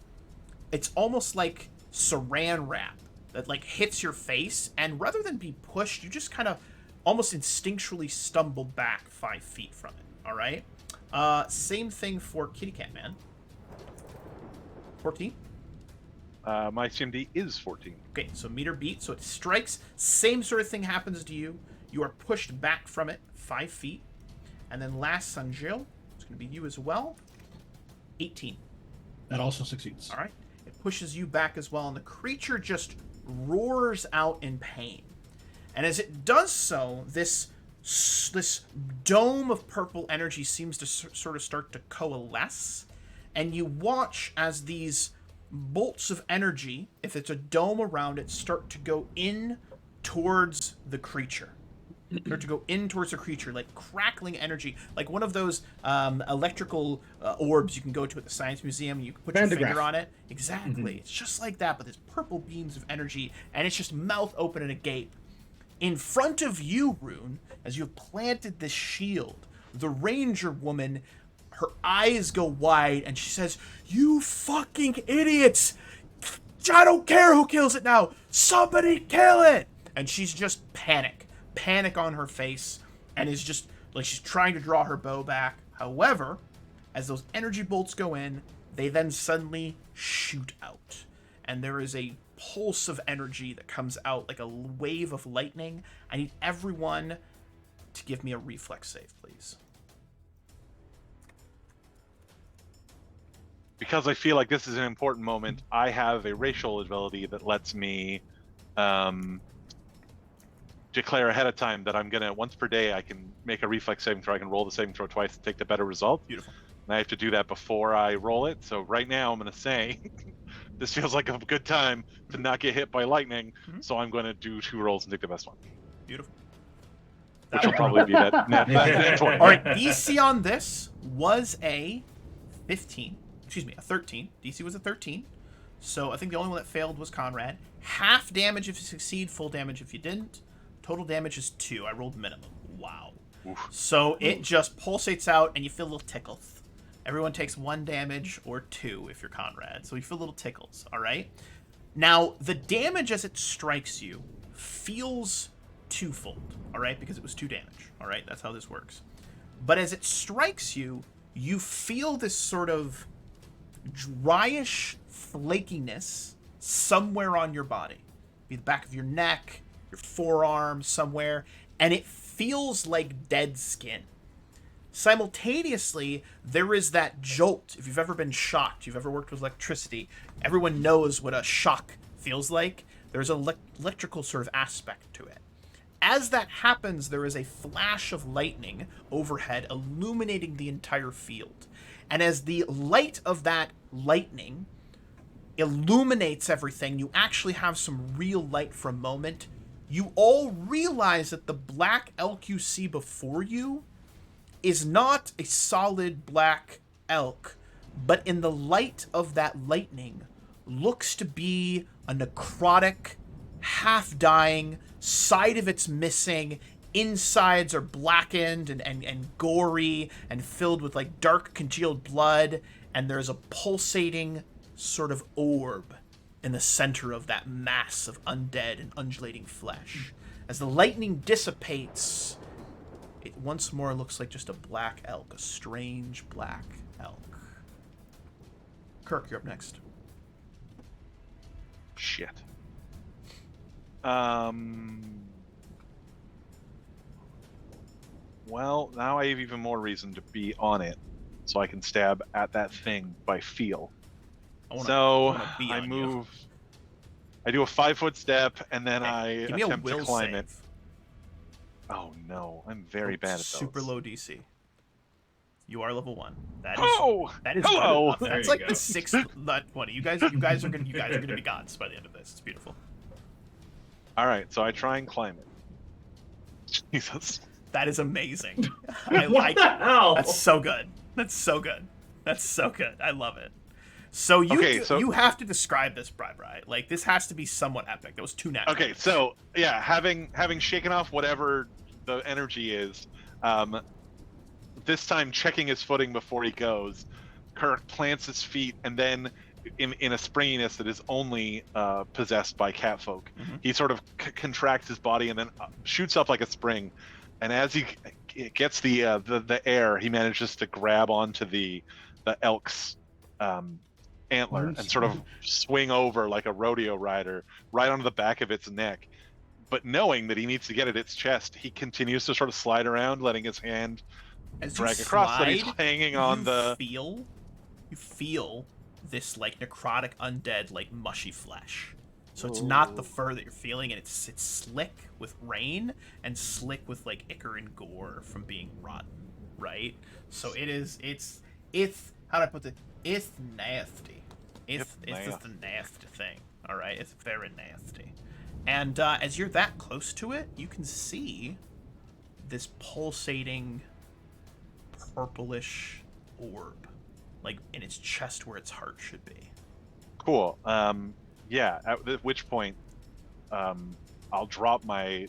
it's almost like saran wrap that like hits your face. And rather than be pushed, you just kind of almost instinctually stumble back 5 feet from it. All right. Same thing for Kitty Cat Man. 14. My CMD is 14. Okay, so meter beat. So it strikes. Same sort of thing happens to you. You are pushed back from it 5 feet. And then last, Sanjil. It's going to be you as well. 18. That also succeeds. All right. It pushes you back as well. And the creature just roars out in pain. And as it does so, this dome of purple energy seems to sort of start to coalesce. And you watch as these bolts of energy, if it's a dome around it, start to go in towards the creature. Start to go in towards the creature, like crackling energy, like one of those electrical orbs you can go to at the Science Museum, and you can put your finger on it. Exactly. It's just like that, but there's purple beams of energy, and it's just mouth open and agape. In front of you, Rune, as you've planted this shield, the ranger woman, her eyes go wide, and she says, "You fucking idiots! I don't care who kills it now! Somebody kill it!" And she's just panic on her face, and is just like she's trying to draw her bow back. However, as those energy bolts go in, they then suddenly shoot out. And there is a pulse of energy that comes out like a wave of lightning. I need everyone to give me a reflex save, please. Because I feel like this is an important moment, I have a racial ability that lets me declare ahead of time that I'm gonna, once per day, I can make a reflex saving throw. I can roll the saving throw twice to take the better result. Beautiful. And I have to do that before I roll it. So right now I'm gonna say, this feels like a good time to not get hit by lightning. So I'm gonna do 2 rolls and take the best one. Beautiful. Which will probably be that 20. All right, DC on this was a 15. Excuse me, a 13. DC was a 13. So I think the only one that failed was Conrad. Half damage if you succeed, full damage if you didn't. Total damage is 2. I rolled minimum. Wow. Oof. So it just pulsates out, and you feel a little tickles. Everyone takes 1 damage or 2 if you're Conrad. So you feel little tickles, all right? Now, the damage as it strikes you feels twofold, all right? Because it was 2 damage, all right? That's how this works. But as it strikes you, you feel this sort of dryish flakiness somewhere on your body. Be the back of your neck, your forearm, somewhere, and it feels like dead skin. Simultaneously, there is that jolt. If you've ever been shocked, you've ever worked with electricity, everyone knows what a shock feels like. There's an electrical sort of aspect to it. As that happens, there is a flash of lightning overhead, illuminating the entire field. And as the light of that lightning illuminates everything, you actually have some real light for a moment. You all realize that the black elk you see before you is not a solid black elk, but in the light of that lightning looks to be a necrotic, half-dying, side of it's missing, insides are blackened and gory and filled with like dark congealed blood, and there's a pulsating sort of orb in the center of that mass of undead and undulating flesh. As the lightning dissipates, it once more looks like just a black elk, a strange black elk. Kirk, you're up next. Shit. Well, now I have even more reason to be on it, so I can stab at that thing by feel. I move. I do a 5-foot step, and then I Give me a attempt to will climb save. it. Oh no, I'm very bad at those. Super low DC. You are level 1. That is Oh, that is hello. good. That's you like go. the 6th nut 20. You guys are gonna be gods by the end of this. It's beautiful. All right, so I try and climb it. Jesus. That is amazing. I What like the hell? That's so good. That's so good. That's so good. I love it. So you have to describe this, Bri. Like this has to be somewhat epic. That was too natural. Okay, so yeah, having shaken off whatever the energy is, this time checking his footing before he goes, Kirk plants his feet, and then in a springiness that is only possessed by catfolk, he sort of contracts his body and then shoots up like a spring. And as he gets the air, he manages to grab onto the elk's antler and sort of swing over like a rodeo rider right onto the back of its neck. But knowing that he needs to get at its chest, he continues to sort of slide around, letting his hand drag across so that he's hanging on the... You feel this like necrotic undead like mushy flesh. So it's not the fur that you're feeling, and it's slick with rain and slick with like ichor and gore from being rotten, right? So it's how do I put it? It's nasty. It's just a nasty thing. All right, it's very nasty. And as you're that close to it, you can see this pulsating purplish orb, like in its chest where its heart should be. Cool. Yeah, at which point I'll drop my...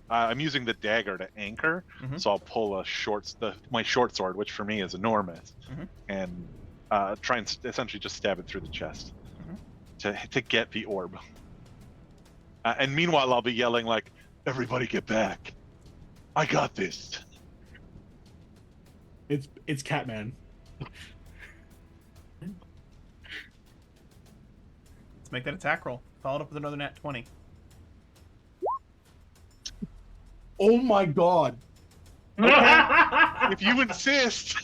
I'm using the dagger to anchor, so I'll pull my short sword, which for me is enormous, and try and essentially just stab it through the chest to get the orb. And meanwhile, I'll be yelling like, "Everybody get back! I got this!" It's Catman. Let's make that attack roll. Followed up with another nat 20. Oh my god. If you insist.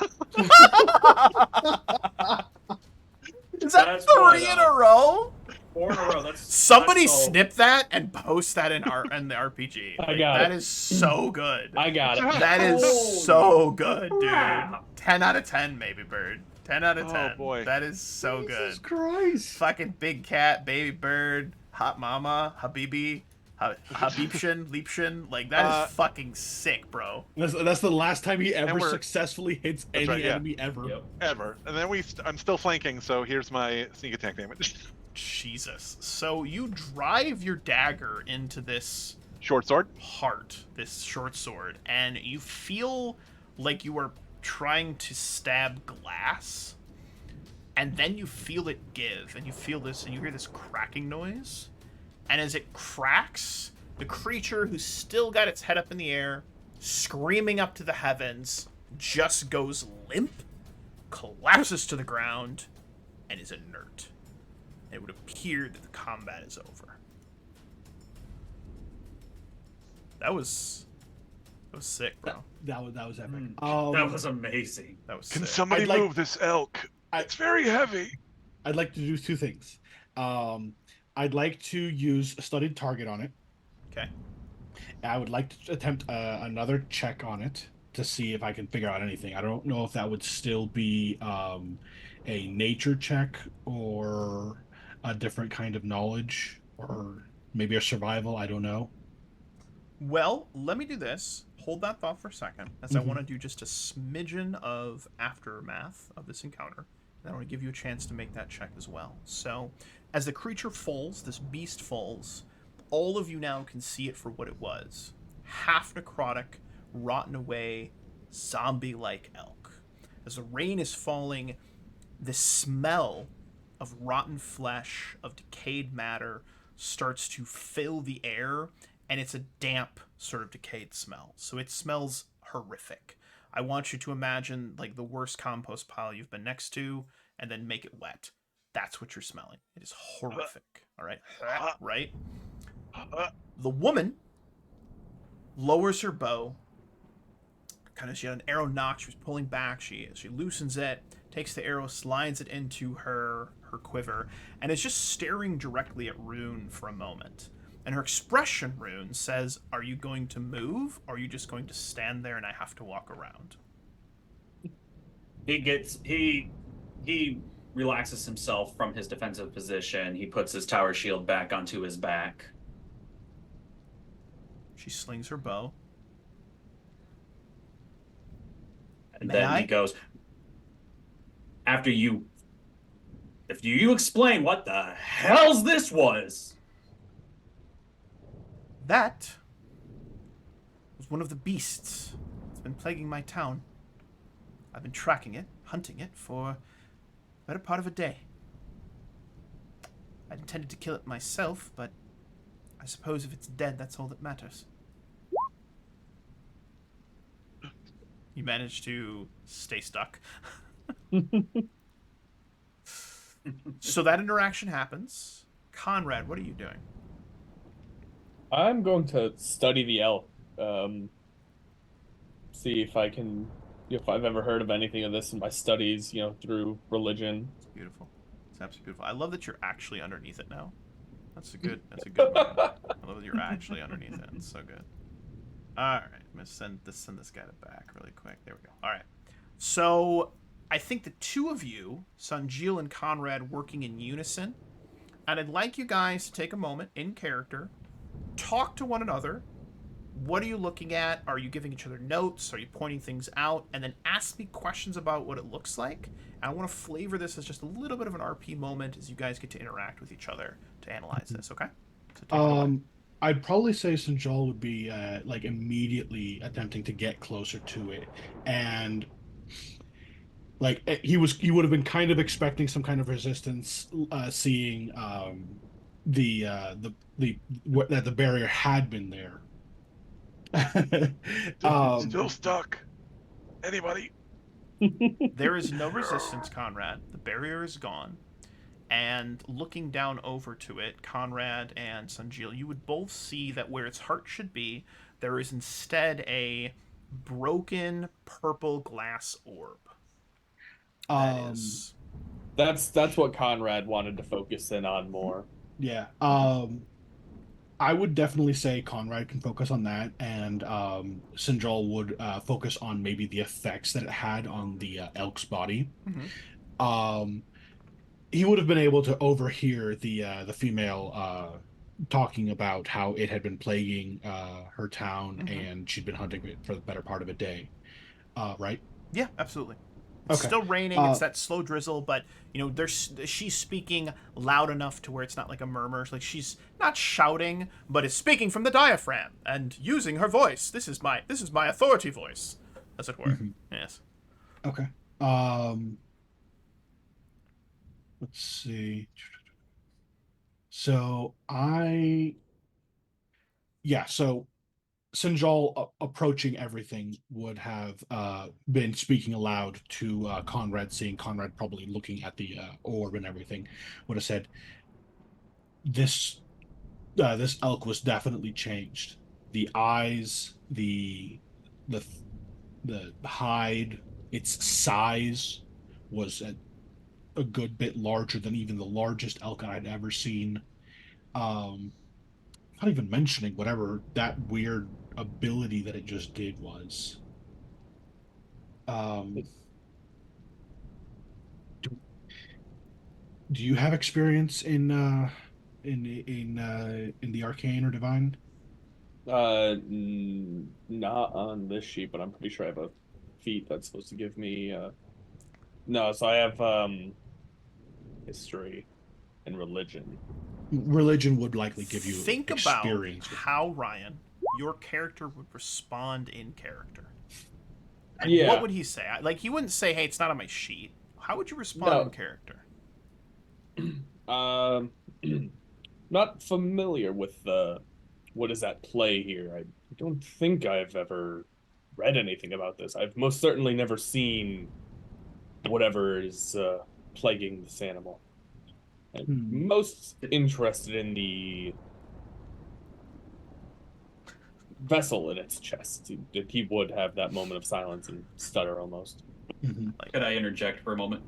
Is that That's 3 one, in a row? 4 in a row. That's Somebody that's snip that and post that in the RPG. I got that it. is so good. I got it. That is Holy so good, dude. crap. 10 out of 10, maybe, bird. 10 out of 10. Oh, boy. That is so Jesus good. Christ. Fucking big cat, baby bird, hot mama, habibi, habibshin, leapshin. Like, that is fucking sick, bro. That's the last time he ever we're- successfully hits That's any right, yeah. enemy ever. Yep. Ever. And then I'm still flanking, so here's my sneak attack damage. Jesus. So you drive your dagger into this Short sword. heart, this short sword, and you feel like you are trying to stab glass, and then you feel it give, and you feel this, and you hear this cracking noise, and as it cracks, the creature who's still got its head up in the air, screaming up to the heavens, just goes limp, collapses to the ground, and is inert. It would appear that the combat is over. That was sick, bro. That was epic. That was amazing. That was Can sick. somebody I'd like- move this elk? It's very heavy. I'd like to do two things. I'd like to use a studied target on it. Okay. I would like to attempt another check on it to see if I can figure out anything. I don't know if that would still be a nature check or a different kind of knowledge or maybe a survival. I don't know. Well, let me do this. Hold that thought for a second, as I want to do just a smidgen of aftermath of this encounter. And I want to give you a chance to make that check as well. So, as the creature falls, this beast falls, all of you now can see it for what it was. Half necrotic, rotten away, zombie-like elk. As the rain is falling, the smell of rotten flesh, of decayed matter, starts to fill the air, and it's a damp sort of decayed smell. So it smells horrific. I want you to imagine like the worst compost pile you've been next to, and then make it wet. That's what you're smelling. It is horrific. All right, right. The woman lowers her bow. Kind of, she had an arrow knocked. She was pulling back. She loosens it, takes the arrow, slides it into her quiver, and is just staring directly at Rune for a moment. And her expression, Rune, says, "Are you going to move, or are you just going to stand there and I have to walk around?" He relaxes himself from his defensive position. He puts his tower shield back onto his back. She slings her bow. And May then I? he goes, if you explain what the hell's this was. That was one of the beasts that's been plaguing my town. I've been tracking it, hunting it, for the better part of a day. I intended to kill it myself, but I suppose if it's dead, that's all that matters. You managed to stay stuck. So that interaction happens. Conrad, what are you doing? I'm going to study the elk. See if I've ever heard of anything of this in my studies, through religion. It's beautiful. It's absolutely beautiful. I love that you're actually underneath it now. That's a good moment. I love that you're actually underneath it. It's so good. All right, I'm gonna send this guy back really quick. There we go. All right. So I think the two of you, Sanjil and Conrad, working in unison, and I'd like you guys to take a moment in character, talk to one another. What are you looking at? Are you giving each other notes? Are you pointing things out? And then ask me questions about what it looks like. And I want to flavor this as just a little bit of an RP moment as you guys get to interact with each other to analyze this, okay? So take it away. I'd probably say Sinjal would be immediately attempting to get closer to it, and he would have been kind of expecting some kind of resistance, seeing that the barrier had been there. Still stuck. Anybody? There is no resistance, Conrad. The barrier is gone. And looking down over to it, Conrad and Sanjil, you would both see that where its heart should be, there is instead a broken purple glass orb. That's what Conrad wanted to focus in on more. Yeah. I would definitely say Conrad can focus on that, and Sinjal would focus on maybe the effects that it had on the elk's body. Mm-hmm. He would have been able to overhear the female talking about how it had been plaguing her town, Mm-hmm. and she'd been hunting it for the better part of a day. Right? Yeah, absolutely. It's Okay. still raining. It's that slow drizzle, but she's speaking loud enough to where it's not like a murmur. Like she's not shouting, but is speaking from the diaphragm and using her voice. This is my authority voice, as it were. Mm-hmm. Yes. Okay. Let's see. So Sinjal approaching everything would have been speaking aloud to Conrad, seeing Conrad probably looking at the orb and everything, would have said, this elk was definitely changed. The eyes, the hide, its size was a good bit larger than even the largest elk I'd ever seen. Not even mentioning whatever that weird ability that it just did was. Do you have experience in the arcane or divine? Not on this sheet, but I'm pretty sure I have a feat that's supposed to give me no, so I have history and religion. Religion would likely give you Think experience. about how, Ryan, your character would respond in character. Like, Yeah. what would he say? Like, he wouldn't say, "Hey, it's not on my sheet." How would you respond No. in character? Not familiar with what is at play here. I don't think I've ever read anything about this. I've most certainly never seen whatever is plaguing this animal. I'm most interested in the vessel in its chest. He would have that moment of silence and stutter almost. Could I interject for a moment?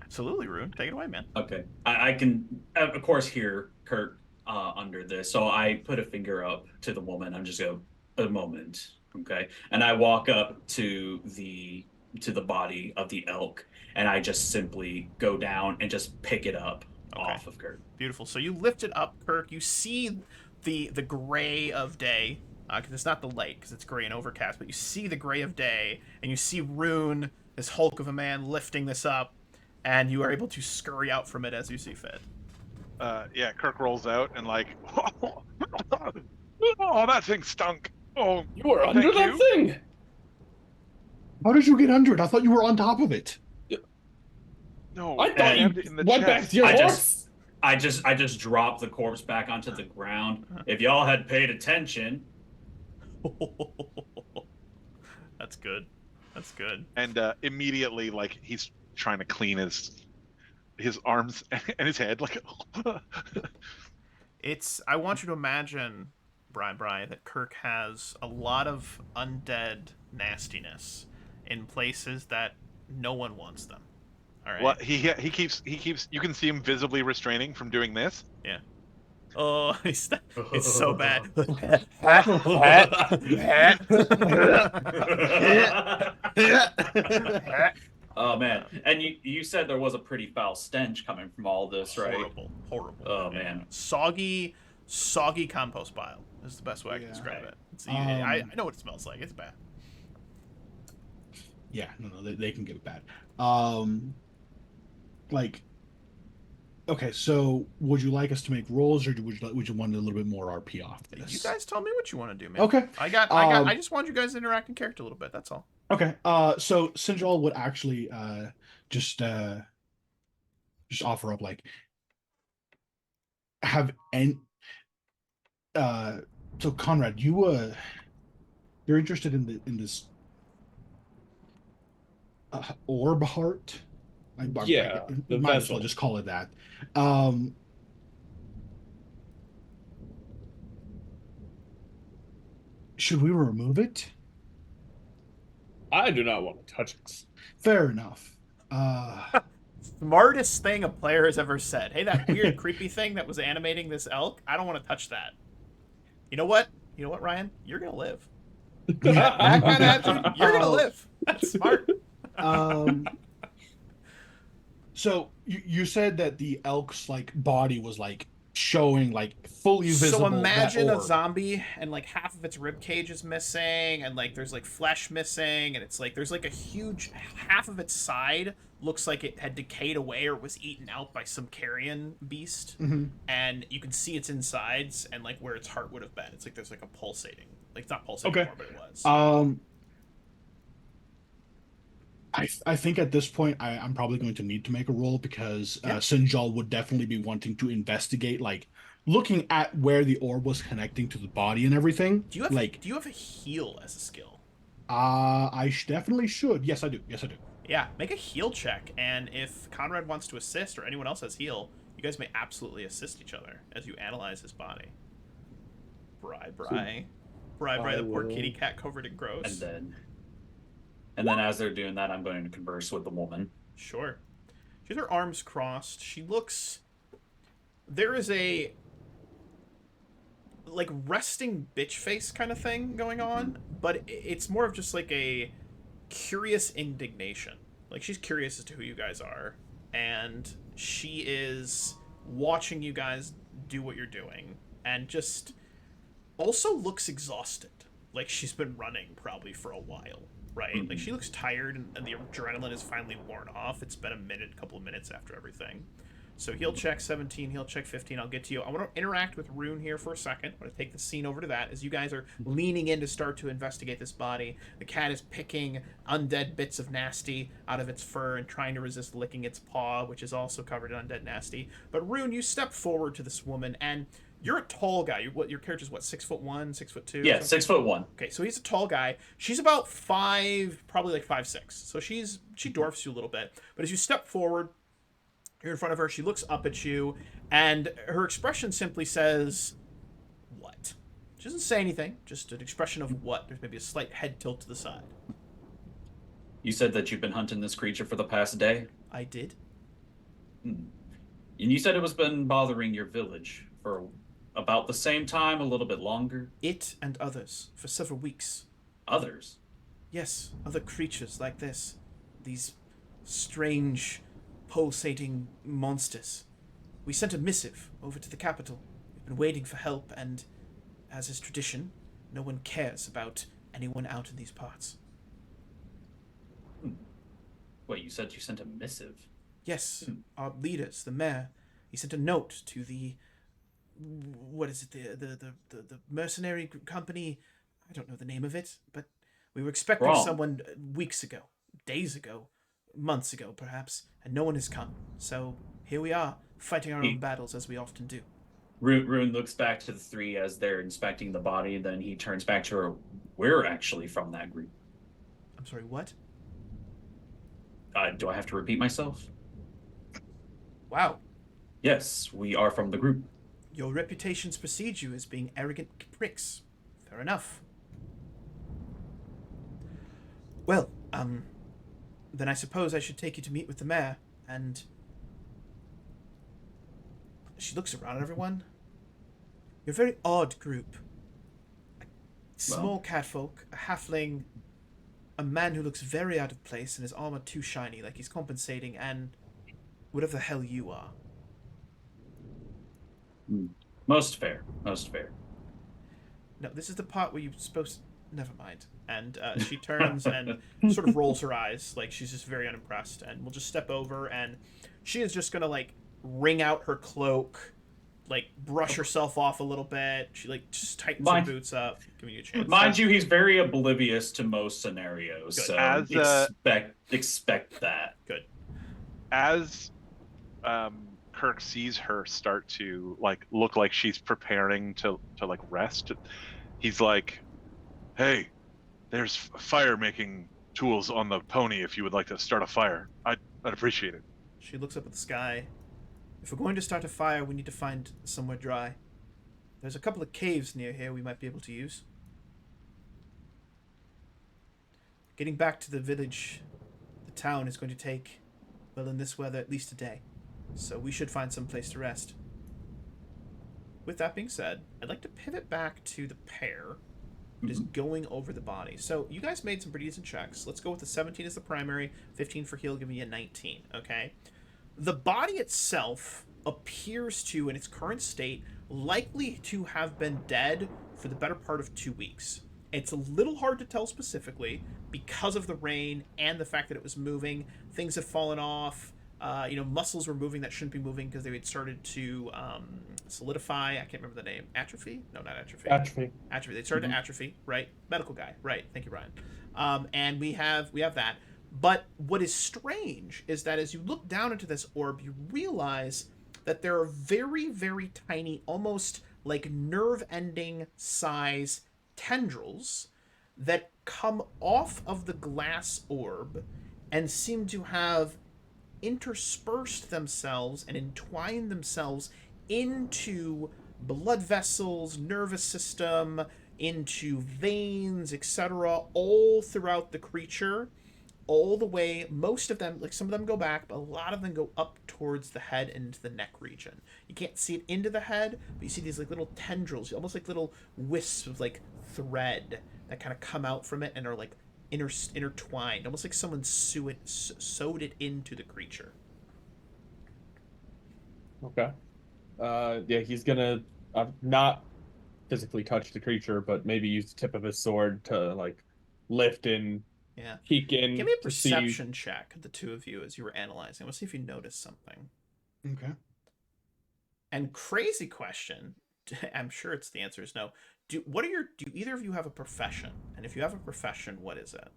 Absolutely, Rune. Take it away, man. Okay. I can, of course, hear Kurt under this. So I put a finger up to the woman. I'm just go, a moment. Okay. And I walk up to the body of the elk, and I just simply go down and just pick it up off of Kurt. Beautiful. So you lift it up, Kirk. You see the gray of day, because it's not the light, because it's gray and overcast, but you see the gray of day, and you see Rune, this hulk of a man, lifting this up, and you are able to scurry out from it as you see fit. Yeah, Kirk rolls out and like, oh, that thing stunk. Oh, you were under that thing. How did you get under it? I thought you were on top of it. No, I thought you in the went back chest. to your horse. I just dropped the corpse back onto the ground. If y'all had paid attention. That's good. That's good. And immediately, like, he's trying to clean his arms and his head. Like, I want you to imagine, Brian, that Kirk has a lot of undead nastiness in places that no one wants them. All right. Well, he keeps. You can see him visibly restraining from doing this. Yeah. Oh, it's so bad. Oh man! And you said there was a pretty foul stench coming from all this, right? Horrible. Oh man! Soggy compost pile is the best way I can describe it. I know what it smells like. It's bad. Yeah, no, they can get bad. Like, okay, so would you like us to make rolls, or would you want a little bit more RP off this? You guys tell me what you want to do, man. Okay. I just want you guys to interact in character a little bit. That's all. Okay. So Sinjal would actually just offer up, like, have any. So Conrad, you're interested in this orb heart. Yeah, the might as vessel. well just call it that. Should we remove it? I do not want to touch it. Fair enough. Smartest thing a player has ever said. Hey, that weird creepy thing that was animating this elk, I don't want to touch that. You know what, Ryan? You're gonna live. That kind of attitude, you're gonna live. That's smart. So you said that the elk's, like, body was, like, showing, like, fully visible. So imagine a zombie, and, like, half of its rib cage is missing, and, like, there's, like, flesh missing, and it's like there's, like, a huge half of its side looks like it had decayed away or was eaten out by some carrion beast, and you can see its insides and, like, where its heart would have been. It's like there's, like, a pulsating, like, it's not pulsating anymore, but it was. I think at this point I'm probably going to need to make a roll, because Sinjal would definitely be wanting to investigate, like, looking at where the orb was connecting to the body and everything. Do you have a heal as a skill? I definitely should. Yes, I do. Yeah, make a heal check, and if Conrad wants to assist or anyone else has heal, you guys may absolutely assist each other as you analyze his body. Bri, the poor kitty cat covered in gross. And then as they're doing that, I'm going to converse with the woman. Sure. She has her arms crossed. She looks... There is a, like, resting bitch face kind of thing going on, but it's more of just, like, a curious indignation. Like, she's curious as to who you guys are, and she is watching you guys do what you're doing, and just also looks exhausted. Like, she's been running probably for a while. Right? Like, she looks tired, and the adrenaline is finally worn off. It's been a couple of minutes after everything. So he'll check 17, he'll check 15. I'll get to you. I want to interact with Rune here for a second. I want to take the scene over to that as you guys are leaning in to start to investigate this body. The cat is picking undead bits of nasty out of its fur and trying to resist licking its paw, which is also covered in undead nasty. But Rune, you step forward to this woman, and You're a tall guy. Your character's what, 6'1", 6'2"? Yeah, 6'1". Okay, so he's a tall guy. She's about 5, probably like 5'6". So she dwarfs you a little bit. But as you step forward, you're in front of her. She looks up at you, and her expression simply says, "What?" She doesn't say anything. Just an expression of what. There's maybe a slight head tilt to the side. You said that you've been hunting this creature for the past day? I did. And you said it was been bothering your village for about the same time, a little bit longer? It and others for several weeks. Others? Yes, other creatures like this. These strange, pulsating monsters. We sent a missive over to the capital. We've been waiting for help, and, as is tradition, no one cares about anyone out in these parts. Wait, you said you sent a missive? Yes, our leaders, the mayor, he sent a note to the, what is it, the mercenary company. I don't know the name of it, but we were expecting Wrong. someone weeks ago, days ago, months ago perhaps, and no one has come. So here we are, fighting our own battles as we often do. Rune looks back to the three as they're inspecting the body, then he turns back to her. We're actually from that group. I'm sorry, what? Do I have to repeat myself? Wow, Yes, we are from the group. your reputations precede you as being arrogant pricks. Fair enough. Well, then I suppose I should take you to meet with the mayor, and... She looks around at everyone. You're a very odd group. Small catfolk, a halfling, a man who looks very out of place and his armor too shiny, like he's compensating, and whatever the hell you are. Most fair. Most fair. No, this is the part where you're supposed to... Never mind. And she turns and sort of rolls her eyes, like she's just very unimpressed, and we'll just step over, and she is just gonna, like, wring out her cloak, like, brush herself off a little bit. She, like, just tightens her boots up, giving you a chance. Mind you, he's very oblivious to most scenarios, Good. so As, expect that. Good. As Kirk sees her start to like look like she's preparing to like rest, he's like, "Hey, there's fire making tools on the pony if you would like to start a fire. I'd appreciate it." She looks up at the sky. If we're going to start a fire, we need to find somewhere dry. There's a couple of caves near here we might be able to use. Getting back to the village, the town, is going to take, well, in this weather, at least a day. So we should find some place to rest. With that being said, I'd like to pivot back to the pair, just going over the body. So you guys made some pretty decent checks. Let's go with the 17 as the primary, 15 for heal, giving you a 19, okay? The body itself appears to, in its current state, likely to have been dead for the better part of 2 weeks. It's a little hard to tell specifically because of the rain and the fact that it was moving. Things have fallen off. Muscles were moving that shouldn't be moving because they had started to solidify. I can't remember the name. Atrophy? No, not atrophy. Atrophy. They started to atrophy, right? Medical guy, right? Thank you, Ryan. And we have that. But what is strange is that as you look down into this orb, you realize that there are very, very tiny, almost like nerve-ending size tendrils that come off of the glass orb and seem to have interspersed themselves and entwined themselves into blood vessels, nervous system, into veins, etc., all throughout the creature, all the way. Most of them, like some of them go back, but a lot of them go up towards the head and into the neck region. You can't see it into the head, but you see these like little tendrils, almost like little wisps of like thread that kind of come out from it and are like intertwined, almost like someone sewed it into the creature. Okay. Yeah, he's gonna not physically touch the creature, but maybe use the tip of his sword to like lift and peek in. Give me a perception check, the two of you, as you were analyzing. We'll see if you notice something. Okay. And crazy question. I'm sure the answer is no. Do either of you have a profession? And if you have a profession, what is it?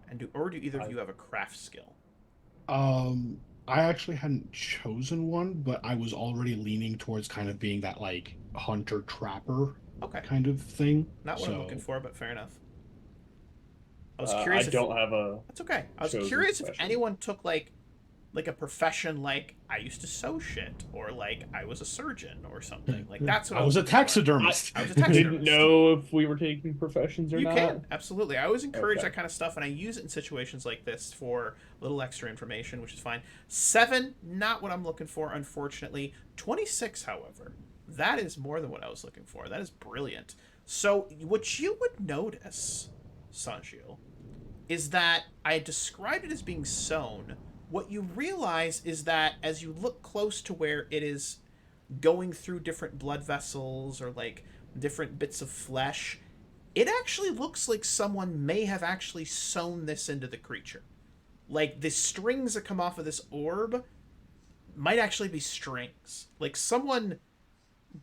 And do either of you have a craft skill? I actually hadn't chosen one, but I was already leaning towards kind of being that like hunter trapper Okay. kind of thing. Not what I'm looking So for, but fair enough. I was I curious if don't have a that's okay. I was chosen curious if profession. anyone took like a profession, like I used to sew shit, or like I was a surgeon or something. Like that's what I I was a looking for. taxidermist. I was a Didn't taxidermist. know if we were taking professions or You not. can, absolutely. I always encourage Okay. that kind of stuff, and I use it in situations like this for a little extra information, which is fine. 7, not what I'm looking for, unfortunately. 26, however, that is more than what I was looking for. That is brilliant. So, what you would notice, Sanjil, is that I described it as being sewn. What you realize is that as you look close to where it is going through different blood vessels or like different bits of flesh, it actually looks like someone may have actually sewn this into the creature. Like the strings that come off of this orb might actually be strings. Like someone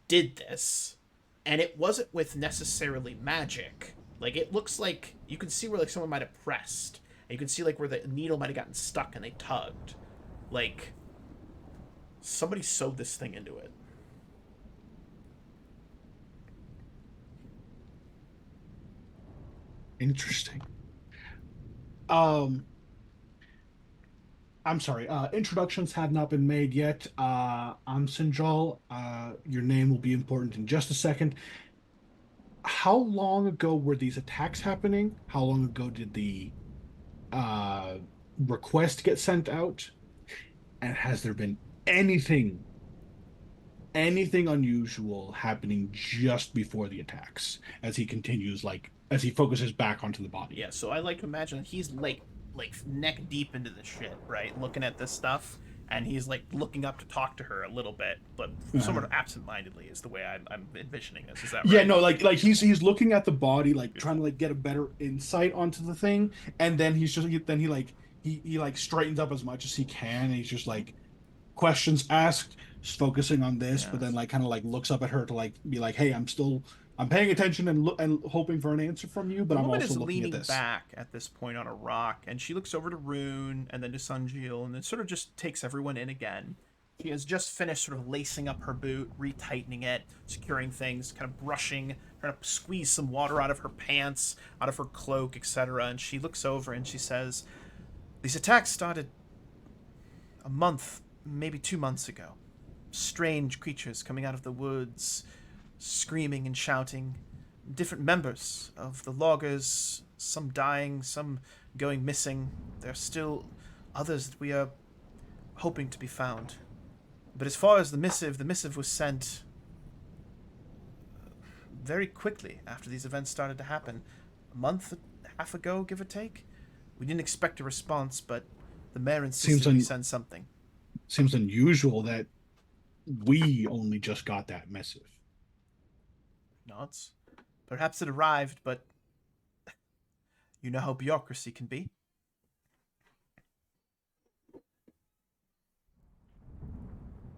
did this, and it wasn't with necessarily magic. Like it looks like you can see where like someone might have pressed. And you can see like where the needle might have gotten stuck and they tugged. Like somebody sewed this thing into it. Interesting. Um, I'm sorry. Introductions have not been made yet. I'm Sinjal. Your name will be important in just a second. How long ago were these attacks happening? How long ago did the uh, request get sent out? And has there been anything, anything unusual happening just before the attacks as he continues, like, as he focuses back onto the body? Yeah, so I like to imagine he's like neck deep into the shit, right? Looking at this stuff, and he's like looking up to talk to her a little bit, but somewhat absent-mindedly is the way I'm envisioning this. Is that right? Yeah, no, like he's looking at the body, like trying to like get a better insight onto the thing, and then he's just then he like he like straightens up as much as he can, and he's just like questions asked, just focusing on this, but then Yes. like kind of like looks up at her to like be like, hey, I'm paying attention and and hoping for an answer from you, The but I'm woman also is looking at leaning this. back at this point on a rock, and she looks over to Rune and then to Sunjil, and then sort of just takes everyone in again. She has just finished sort of lacing up her boot, retightening it, securing things, kind of brushing, trying to squeeze some water out of her pants, out of her cloak, etc. And she looks over and she says, "These attacks started a month, maybe 2 months ago. Strange creatures coming out of the woods, screaming and shouting. Different members of the loggers, some dying, some going missing. There are still others that we are hoping to be found. But as far as the missive was sent very quickly after these events started to happen. A month and a half ago, give or take. We didn't expect a response, but the mayor Seems insisted we send something." seems unusual that we only just got that missive. Nods. "Perhaps it arrived, but you know how bureaucracy can be."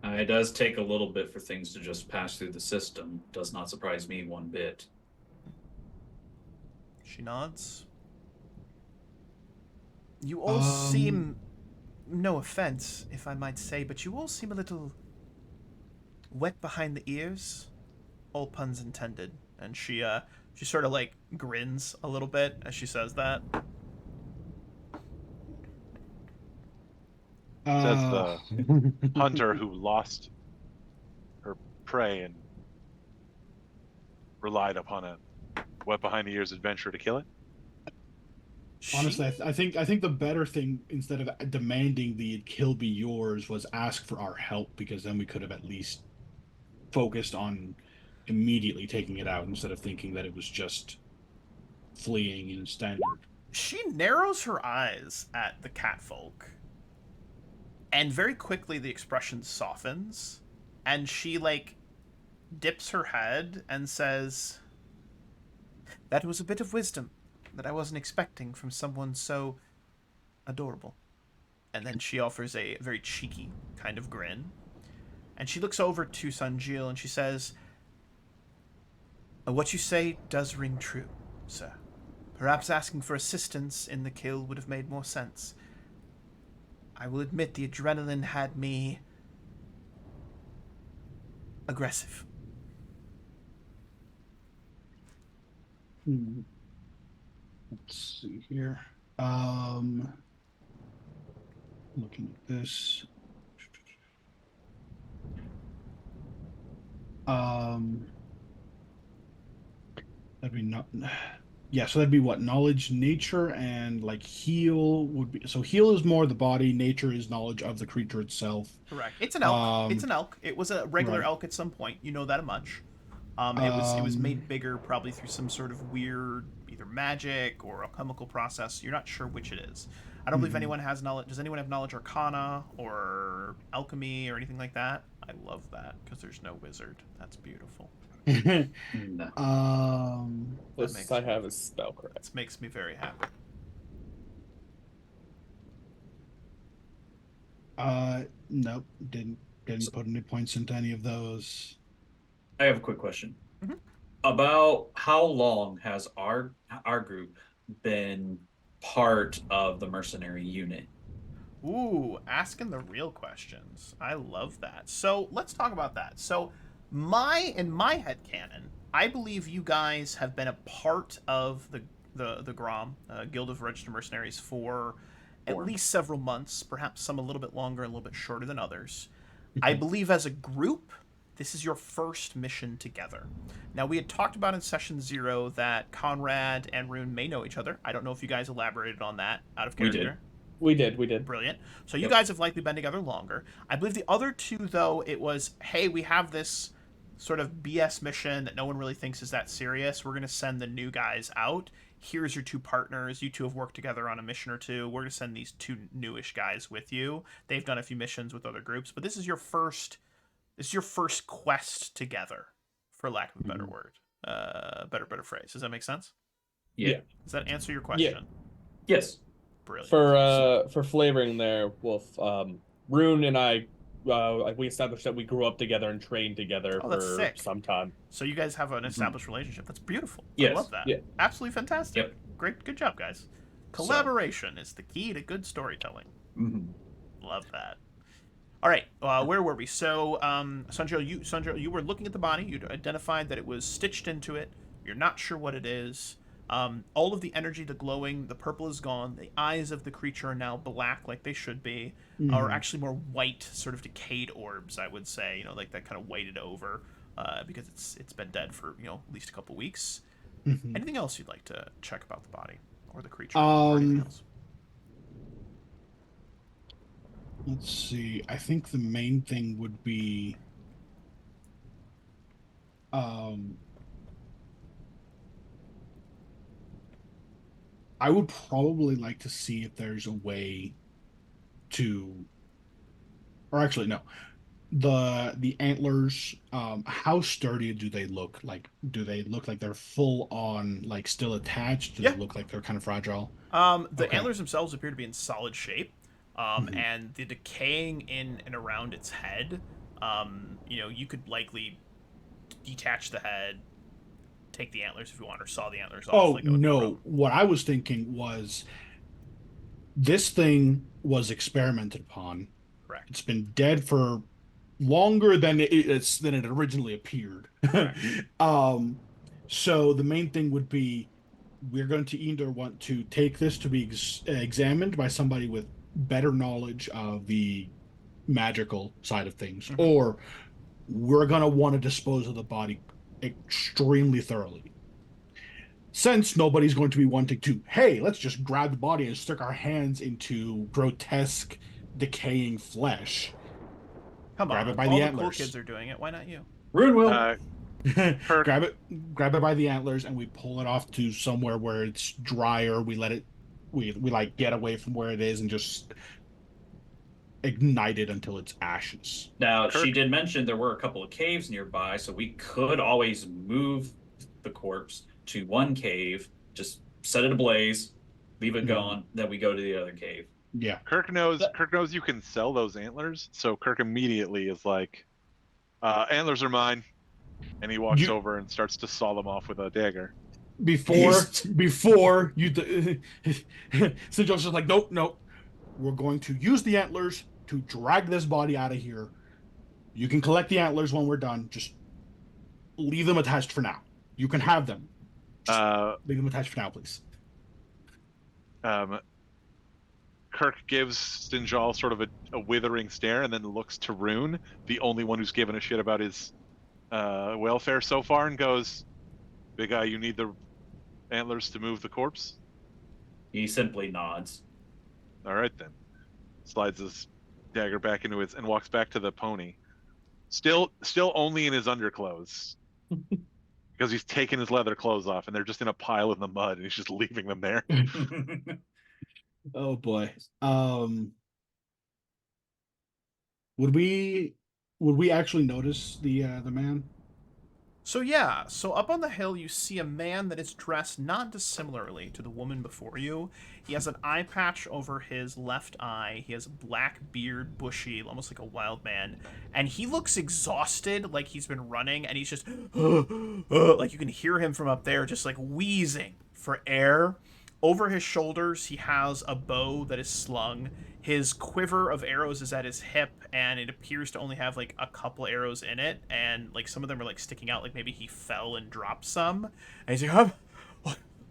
It does take a little bit for things to just pass through the system. Does not surprise me one bit. She nods. "You all seem, no offense, if I might say, but you all seem a little wet behind the ears. All puns intended." And she sort of like grins a little bit as she says that. Says Uh, the hunter who lost her prey and relied upon a wet behind the ears adventure to kill it. Honestly, I think the better thing, instead of demanding the kill be yours, was ask for our help, because then we could have at least focused on immediately taking it out instead of thinking that it was just fleeing in standard. She narrows her eyes at the catfolk, and very quickly the expression softens, and she like dips her head and says, "That was a bit of wisdom that I wasn't expecting from someone so adorable." And then she offers a very cheeky kind of grin, and she looks over to Sanjil and she says, "What you say does ring true, sir. Perhaps asking for assistance in the kill would have made more sense. I will admit the adrenaline had me aggressive. Let's see here. Looking at this. That'd be not. Yeah, so that'd be what? Knowledge, nature, and like heal would be. So heal is more the body. Nature is knowledge of the creature itself. Correct. It's an elk. It's an elk. It was a regular right. elk at some point. You know that much. It was made bigger probably through some sort of weird either magic or alchemical process. You're not sure which it is. I don't believe anyone has knowledge. Does anyone have knowledge arcana or alchemy or anything like that? I love that because there's no wizard. That's beautiful. No. This I have is spellcraft. This makes me very happy. Nope, didn't put any points into any of those. I have a quick question. Mhm. About how long has our group been part of the mercenary unit? Ooh, asking the real questions. I love that. So let's talk about that. So in my headcanon, I believe you guys have been a part of the Grom, Guild of Registered Mercenaries, for at least several months, perhaps some a little bit longer, a little bit shorter than others. I believe as a group, this is your first mission together. Now, we had talked about in session 0 that Conrad and Rune may know each other. I don't know if you guys elaborated on that out of character. We did. We did. Brilliant. So you guys have likely been together longer. I believe the other two, though, it was, hey, we have this sort of BS mission that no one really thinks is that serious. We're going to send the new guys out. Here's your two partners. You two have worked together on a mission or two. We're going to send these two newish guys with you. They've done a few missions with other groups, but this is your first quest together, for lack of a better word. Better phrase. Does that make sense? Yeah. Does that answer your question? Yes. Brilliant. For flavoring there, Wolf, Rune and I, we established that we grew up together and trained together that's for sick. some time. So you guys have an established relationship. That's beautiful. Yes. I love that. Yeah. Absolutely fantastic. Yep. Great. Good job, guys. Collaboration is the key to good storytelling. Mm-hmm. Love that. All right. Where were we? So, Sanjo, you were looking at the body. You'd identified that it was stitched into it. You're not sure what it is. All of the energy, the glowing, the purple is gone. The eyes of the creature are now black, like they should be, or actually more white, sort of decayed orbs, I would say. You know, like that kind of whited over, because it's been dead for at least a couple weeks. Anything else you'd like to check about the body or the creature? Or anything else? Let's see. I think the main thing would be I would probably like to see if there's a way to, or actually no, the antlers, how sturdy do they look? Like, do they look like they're full on, like still attached? Do they look like they're kind of fragile? The antlers themselves appear to be in solid shape. And the decaying in and around its head, you could likely detach the head, take the antlers if you want, or saw the antlers off. Oh, no. What I was thinking was this thing was experimented upon. Correct. It's been dead for longer than it originally appeared. So the main thing would be we're going to either want to take this to be examined by somebody with better knowledge of the magical side of things, or we're going to want to dispose of the body extremely thoroughly. Since nobody's going to be wanting to, hey, let's just grab the body and stick our hands into grotesque, decaying flesh. Come on, grab it by all the the antlers. cool kids are doing it. Why not you? Rune will. grab it by the antlers, and we pull it off to somewhere where it's drier. We let it, we like get away from where it is and just ignite it until it's ashes. Now, she did mention there were a couple of caves nearby, so we could always move the corpse to one cave, just set it ablaze, leave it going, then we go to the other cave. Yeah. Kirk knows you can sell those antlers, so Kirk immediately is like, antlers are mine. And he walks over and starts to saw them off with a dagger. Before you, so Joseph's like, nope. we're going to use the antlers to drag this body out of here. You can collect the antlers when we're done. Just leave them attached for now. You can have them. Just leave them attached for now, please. Kirk gives Stinjal sort of a withering stare and then looks to Rune, the only one who's given a shit about his welfare so far, and goes, "Big guy, you need the antlers to move the corpse?" He simply nods. All right, then. Slides his dagger back into his and walks back to the pony. Still only in his underclothes. Because he's taken his leather clothes off and they're just in a pile in the mud and he's just leaving them there. Oh boy. Would we actually notice the man? So yeah, so up on the hill you see a man that is dressed not dissimilarly to the woman before you. He has an eye patch over his left eye. He has a black beard, bushy, almost like a wild man. And he looks exhausted, like he's been running, and he's just like you can hear him from up there just like wheezing for air. Over his shoulders, he has a bow that is slung. His quiver of arrows is at his hip, and it appears to only have like a couple arrows in it, and like some of them are like sticking out, like maybe he fell and dropped some. And he's like,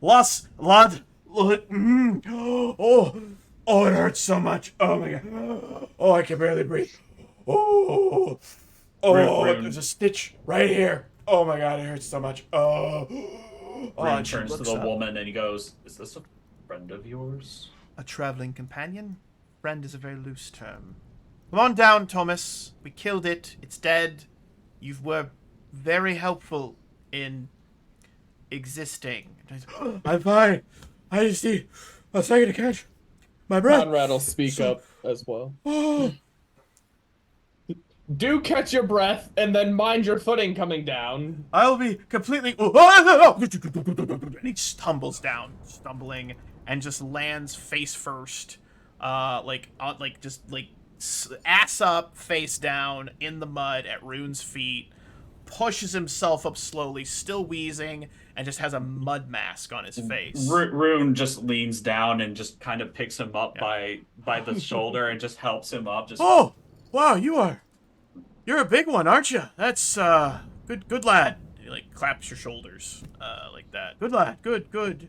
lost, lad, oh, it hurts so much. Oh my god, oh, I can barely breathe. Oh, there's a stitch right here. Oh my god, it hurts so much. Rune turns to the woman and he goes, "Is this a friend of yours?" A traveling companion? Friend is a very loose term. Come on down, Thomas. We killed it. It's dead. You were very helpful in existing. I'm fine. I just need a second to catch my breath. Conrad will speak up as well. Do catch your breath and then mind your footing coming down. I'll be completely... And he tumbles down, stumbling, and just lands face first, ass up, face down, in the mud at Rune's feet, pushes himself up slowly, still wheezing, and just has a mud mask on his face. Rune just leans down and just kind of picks him up by the shoulder and just helps him up. Just Oh, wow, you're a big one, aren't you? That's good lad. He like claps your shoulders, like that. Good lad, good lad.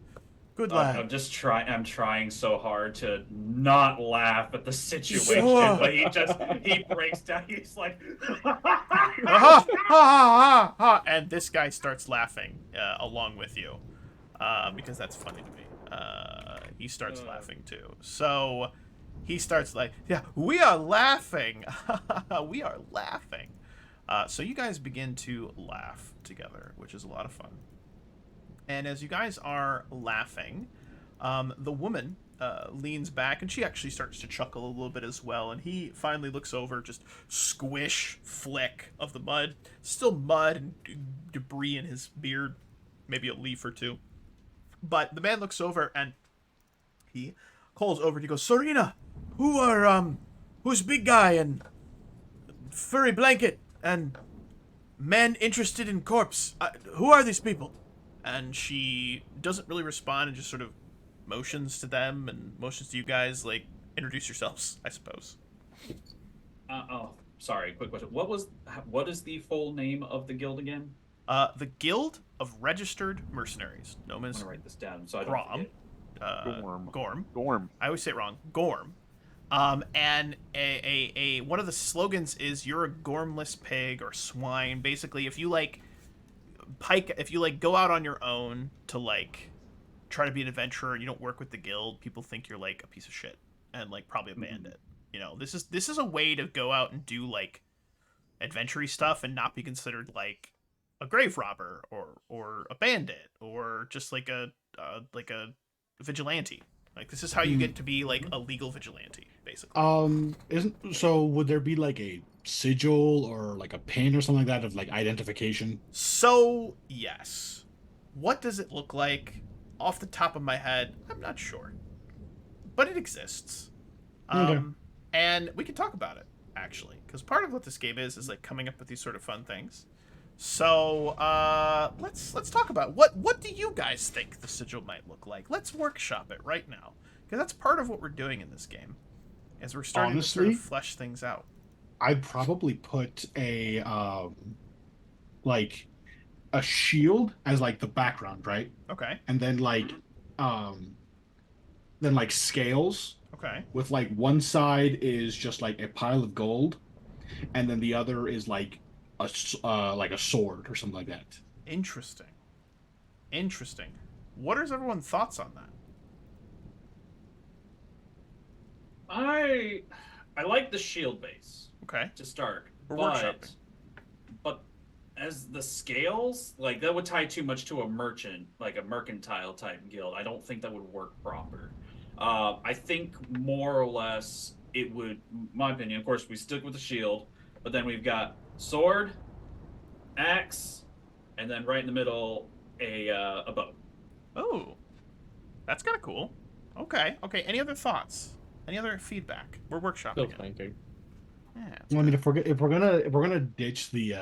I'm trying so hard to not laugh at the situation, but he breaks down. He's like, and this guy starts laughing along with you, because that's funny to me. He starts laughing too. So he starts like, yeah, we are laughing. We are laughing. So you guys begin to laugh together, which is a lot of fun. And as you guys are laughing, the woman leans back, and she actually starts to chuckle a little bit as well. And he finally looks over, just squish, flick of the mud. Still mud and debris in his beard, maybe a leaf or two. But the man looks over, and he calls over, and he goes, Serena, who's big guy and furry blanket and men interested in corpse? Who are these people? And she doesn't really respond and just sort of motions to them and motions to you guys, like, introduce yourselves, I suppose. Sorry, quick question. What is the full name of the guild again? The Guild of Registered Mercenaries. Known as I'm gonna write this down so I don't forget. Gorm. I always say it wrong. Gorm. And a one of the slogans is "You're a gormless pig or swine." Basically, if you go out on your own to like try to be an adventurer and you don't work with the guild, people think you're like a piece of shit and like probably a bandit. You know, this is a way to go out and do like adventure-y stuff and not be considered like a grave robber or a bandit or just like a vigilante. Like, this is how you get to be like a legal vigilante, basically. Would there be like a sigil or like a pin or something like that of like identification? So yes. What does it look like? Off the top of my head, I'm not sure, but it exists. Okay. And we can talk about it actually, because part of what this game is like coming up with these sort of fun things. So let's talk about what do you guys think the sigil might look like? Let's workshop it right now, because that's part of what we're doing in this game. as we're starting to Honestly, sort of flesh things out. I'd probably put like a shield as like the background, right? Okay. And then like scales Okay. with like one side is just like a pile of gold, and then the other is like a sword or something like that. Interesting. Interesting. What are everyone's thoughts on that? I like the shield base Okay. to start, We're but workshopping. as the scales, like that would tie too much to a merchant, like a mercantile type guild. I don't think that would work proper. I think more or less it would, my opinion. Of course, we stick with the shield, but then we've got sword, axe, and then right in the middle a bow. Oh, that's kind of cool. Okay. Okay. Any other thoughts? Any other feedback? We're workshopping Still it. thinking. Yeah. Well, I mean, if we're gonna ditch the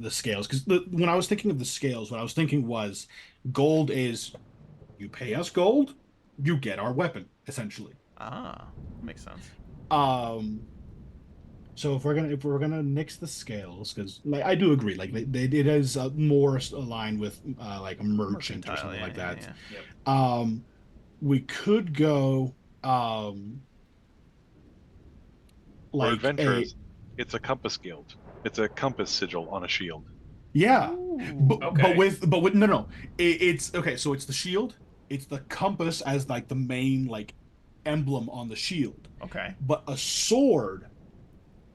scales, because when I was thinking of the scales, what I was thinking was gold is you pay us gold, you get our weapon essentially. Makes sense. Um, so if we're gonna nix the scales, because like I do agree, like it is more aligned with like a merchant or Mercantile, something yeah, like yeah, that. yeah. Yep. We could go For like adventurers, it's a compass guild. It's a compass sigil on a shield. yeah, but Okay. with no, it's okay. So it's the shield, it's the compass as like the main like emblem on the shield, Okay. but a sword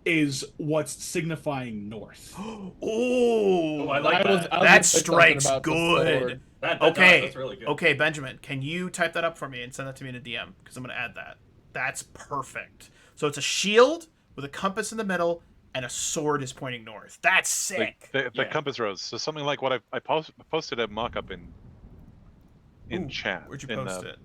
is what's signifying north. Oh, I like I was that. gonna that say something strikes about the good. sword. That Okay. that's really good. Okay, Benjamin, can you type that up for me and send that to me in a DM? Because I'm going to add that. That's perfect. So it's a shield with a compass in the middle, and a sword is pointing north. That's sick. The Yeah. compass rose. So something like what I posted a mock-up in Ooh, chat Where'd you in post the it?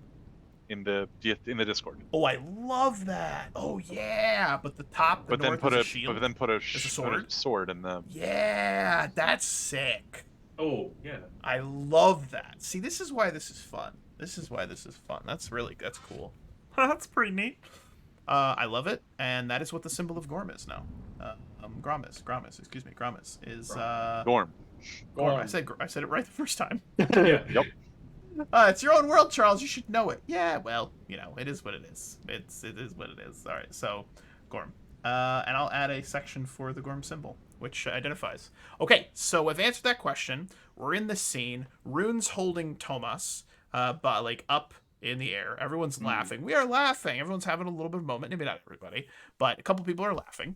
in the Discord. Oh, I love that. Oh, yeah. But the top, the But then north put is a a shield. but then put a, It's a put a sword? sword in the. Yeah, that's sick. Oh yeah. I love that. See, this is why this is fun. This is why this is fun. That's cool. That's pretty neat. I love it, and that is what the symbol of Gorm is now. Gromis, excuse me, Gromis is Gorm. Gorm. I said it right the first time. Yeah. Yep. It's your own world, Charles. You should know it. Yeah, well, it is what it is. It is what it is. All right, so Gorm, and I'll add a section for the Gorm symbol, which identifies. Okay, so I've answered that question. We're in the scene. Rune's holding Tomas, but like up in the air. Everyone's laughing. We are laughing. Everyone's having a little bit of a moment. Maybe not everybody, but a couple people are laughing.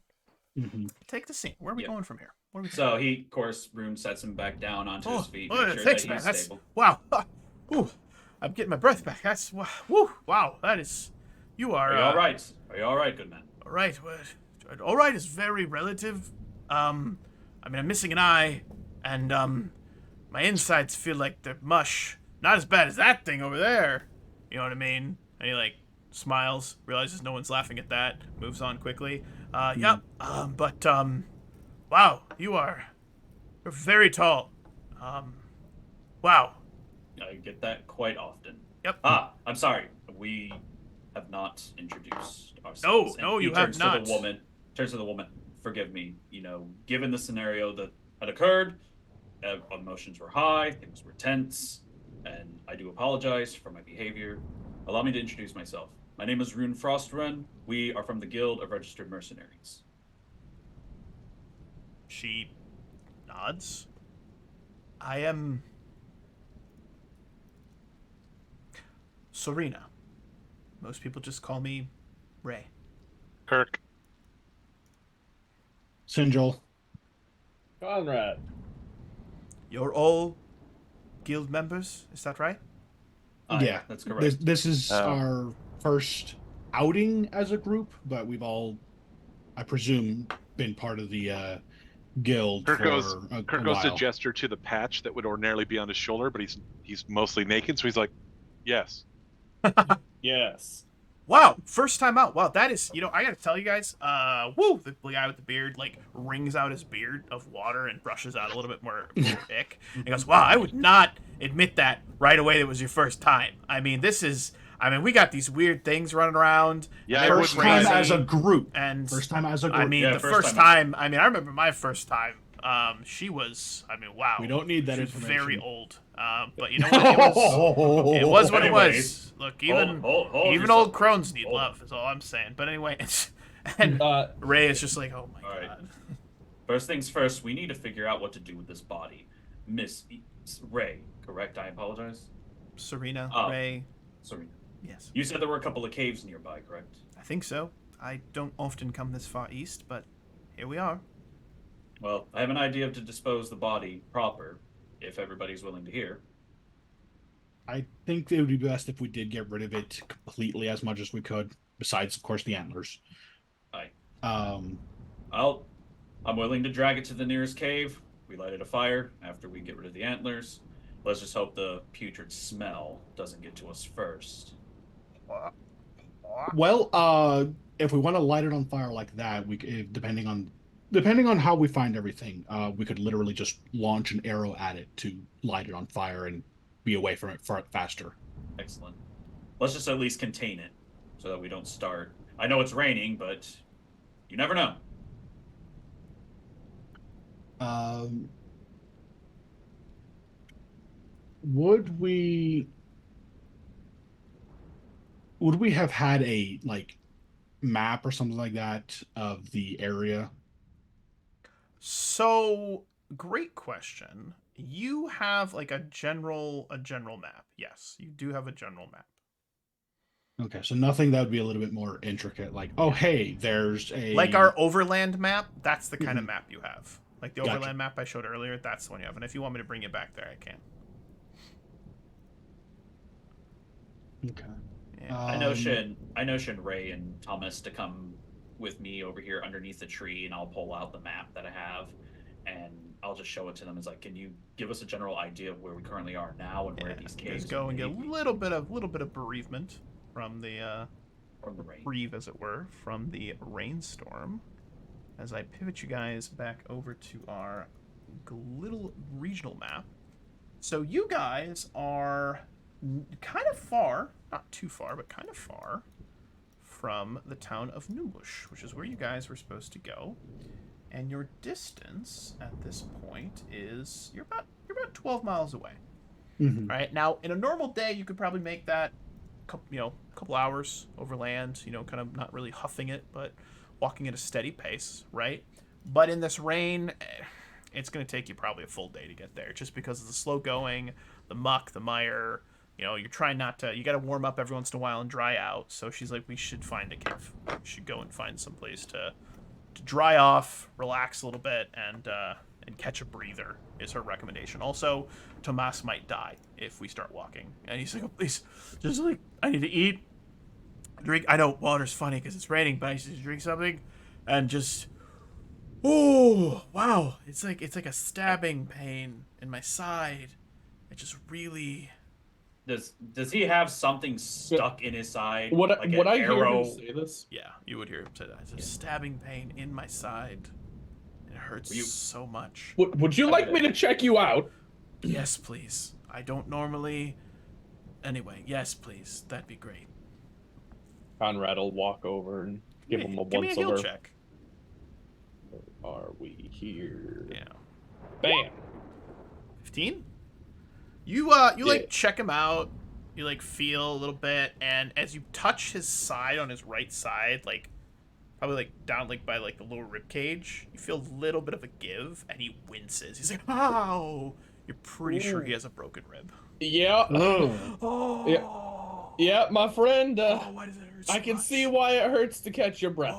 Mm-hmm. Take the scene. Where are we Yep. going from here? What are we So he, of course, Rune sets him back down onto his feet, make sure thanks, that man. he's That's stable. wow. Ooh, I'm getting my breath back. That's wow. That is. You are. Are you all right? Are you all right, good man? All right. Well, all right is very relative. I mean, I'm missing an eye, and my insides feel like they're mush. Not as bad as that thing over there. You know what I mean? And he like smiles, realizes no one's laughing at that, moves on quickly. Yep. But wow, you're very tall. Wow. I get that quite often. Yep. I'm sorry. We have not introduced ourselves. No, And you he have turns not. To the woman, turns to the woman. Forgive me. Given the scenario that had occurred, emotions were high, things were tense, and I do apologize for my behavior. Allow me to introduce myself. My name is Rune Frostrun. We are from the Guild of Registered Mercenaries. She nods. I am Serena. Most people just call me Ray. Kirk. Sinjul. Conrad. You're all guild members, is that right? Yeah, that's correct. This is Oh. our first outing as a group, but we've all, I presume, been part of the guild Kirk for goes. a Kirk goes to while. gesture to the patch that would ordinarily be on his shoulder, but he's mostly naked, so he's like, "Yes." Yes. Wow, first time out. Wow, that is, I gotta tell you guys, the guy with the beard, like, wrings out his beard of water and brushes out a little bit more ick. And he goes, wow, I would not admit that right away it was your first time. I mean, this is, I mean, we got these weird things running around. Yeah, and they were First time crazy, as a group. and First time as a group. I mean, Yeah, the first first time. time. I mean, I remember my first time. She was. I mean, wow. We don't need that she was information. very old. But you know what? It was what it was. Anyways, Look, even hold even yourself. old crones need Hold love. Is all I'm saying. But anyway, and Ray is just like, oh my All right. god. First things first, we need to figure out what to do with this body. Miss Ray, correct? I apologize. Serena, Oh. Ray. Sorry. Yes, You said there were a couple of caves nearby, correct? I think so. I don't often come this far east, but here we are. Well, I have an idea of to dispose the body proper, if everybody's willing to hear. I think it would be best if we did get rid of it completely as much as we could, besides, of course, the antlers. Aye. Um, I'm willing to drag it to the nearest cave. We light it a fire after we get rid of the antlers. Let's just hope the putrid smell doesn't get to us first. well, if we want to light it on fire like that, depending on how we find everything, we could literally just launch an arrow at it to light it on fire and be away from it faster. Excellent. Let's just at least contain it so that we don't start. I know it's raining, but you never know. Would we have had a map or something like that of the area? So, great question. You have like a general map. Yes, you do have a general map. Okay, so nothing that would be a little bit more intricate, like, oh hey, there's a Like our overland map, that's the kind of Mhm. map you have. Like the Gotcha. overland map I showed earlier, that's the one you have. And if you want me to bring it back there, I can. Okay. Yeah. I notion Ray and Thomas to come with me over here underneath the tree, and I'll pull out the map that I have, and I'll just show it to them. It's like, can you give us a general idea of where we currently are now and where Yeah, these you caves guys go and get a may be little bit of bereavement from the from the rain? reprieve, as it were, from the rainstorm. As I pivot you guys back over to our little regional map. So you guys are kind of far, not too far, but kind of far from the town of Numush, which is where you guys were supposed to go. And your distance at this point is you're about 12 miles away. Mhm. Right now, in a normal day, you could probably make that, couple hours overland. Kind of not really huffing it, but walking at a steady pace, right? But in this rain, it's going to take you probably a full day to get there, just because of the slow going, the muck, the mire. You're trying not to. You got to warm up every once in a while and dry out. So she's like, we should find a cave. We should go and find some place to dry off, relax a little bit, and catch a breather is her recommendation. Also, Tomas might die if we start walking, and he's like, oh, please, just like, I need to eat, drink. I know water's funny because it's raining, but I need to drink something, and just, oh wow, it's like a stabbing pain in my side. It just really. Does he have something stuck in his side? Would like I an hear arrow? him say this? Yeah, you would hear him say that. It's a stabbing pain in my side. It hurts so much. Would you like me to check you out? Yes, please. I don't normally. Anyway, yes, please. That'd be great. Conrad will walk over and give him a Give me a once heal over. check. Are we here? Yeah. Bam. 15? You like check him out. You like feel a little bit, and as you touch his side on his right side, like probably like down like by like the lower rib cage, you feel a little bit of a give, and he winces. He's like, "Ow!" You're pretty sure he has a broken rib. Yeah. Oh. Yeah, my friend. Why does it hurt so I can much? see why it hurts to catch your breath.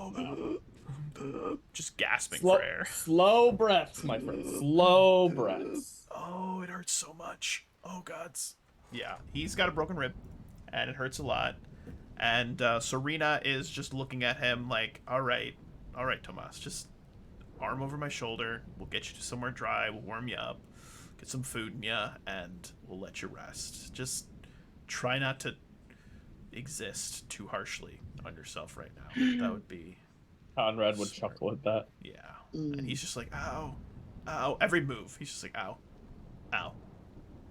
Just gasping Slow, for air. slow breaths, my friend. Slow breaths. Oh, it hurts so much. Oh, gods. Yeah, he's got a broken rib, and it hurts a lot. And Serena is just looking at him like, all right, Tomas, just arm over my shoulder. We'll get you to somewhere dry. We'll warm you up, get some food in you, and we'll let you rest. Just try not to exist too harshly on yourself right now. That would be... Conrad would chuckle at that. Yeah. And he's just like, ow, ow. Every move, he's just like, ow, ow,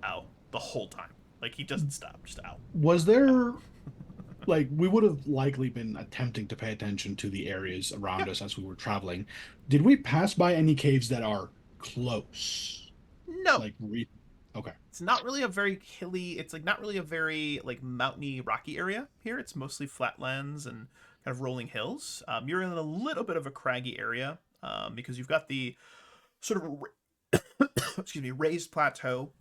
ow, the whole time. Like, he doesn't stop, just ow. Was there like we would have likely been attempting to pay attention to the areas around us as we were traveling. Did we pass by any caves that are close? No, Like, okay. it's not really a very hilly. It's like not really a very like mountainy, rocky area here. It's mostly flatlands and kind of rolling hills. You're in a little bit of a craggy area because you've got the sort of excuse me raised plateau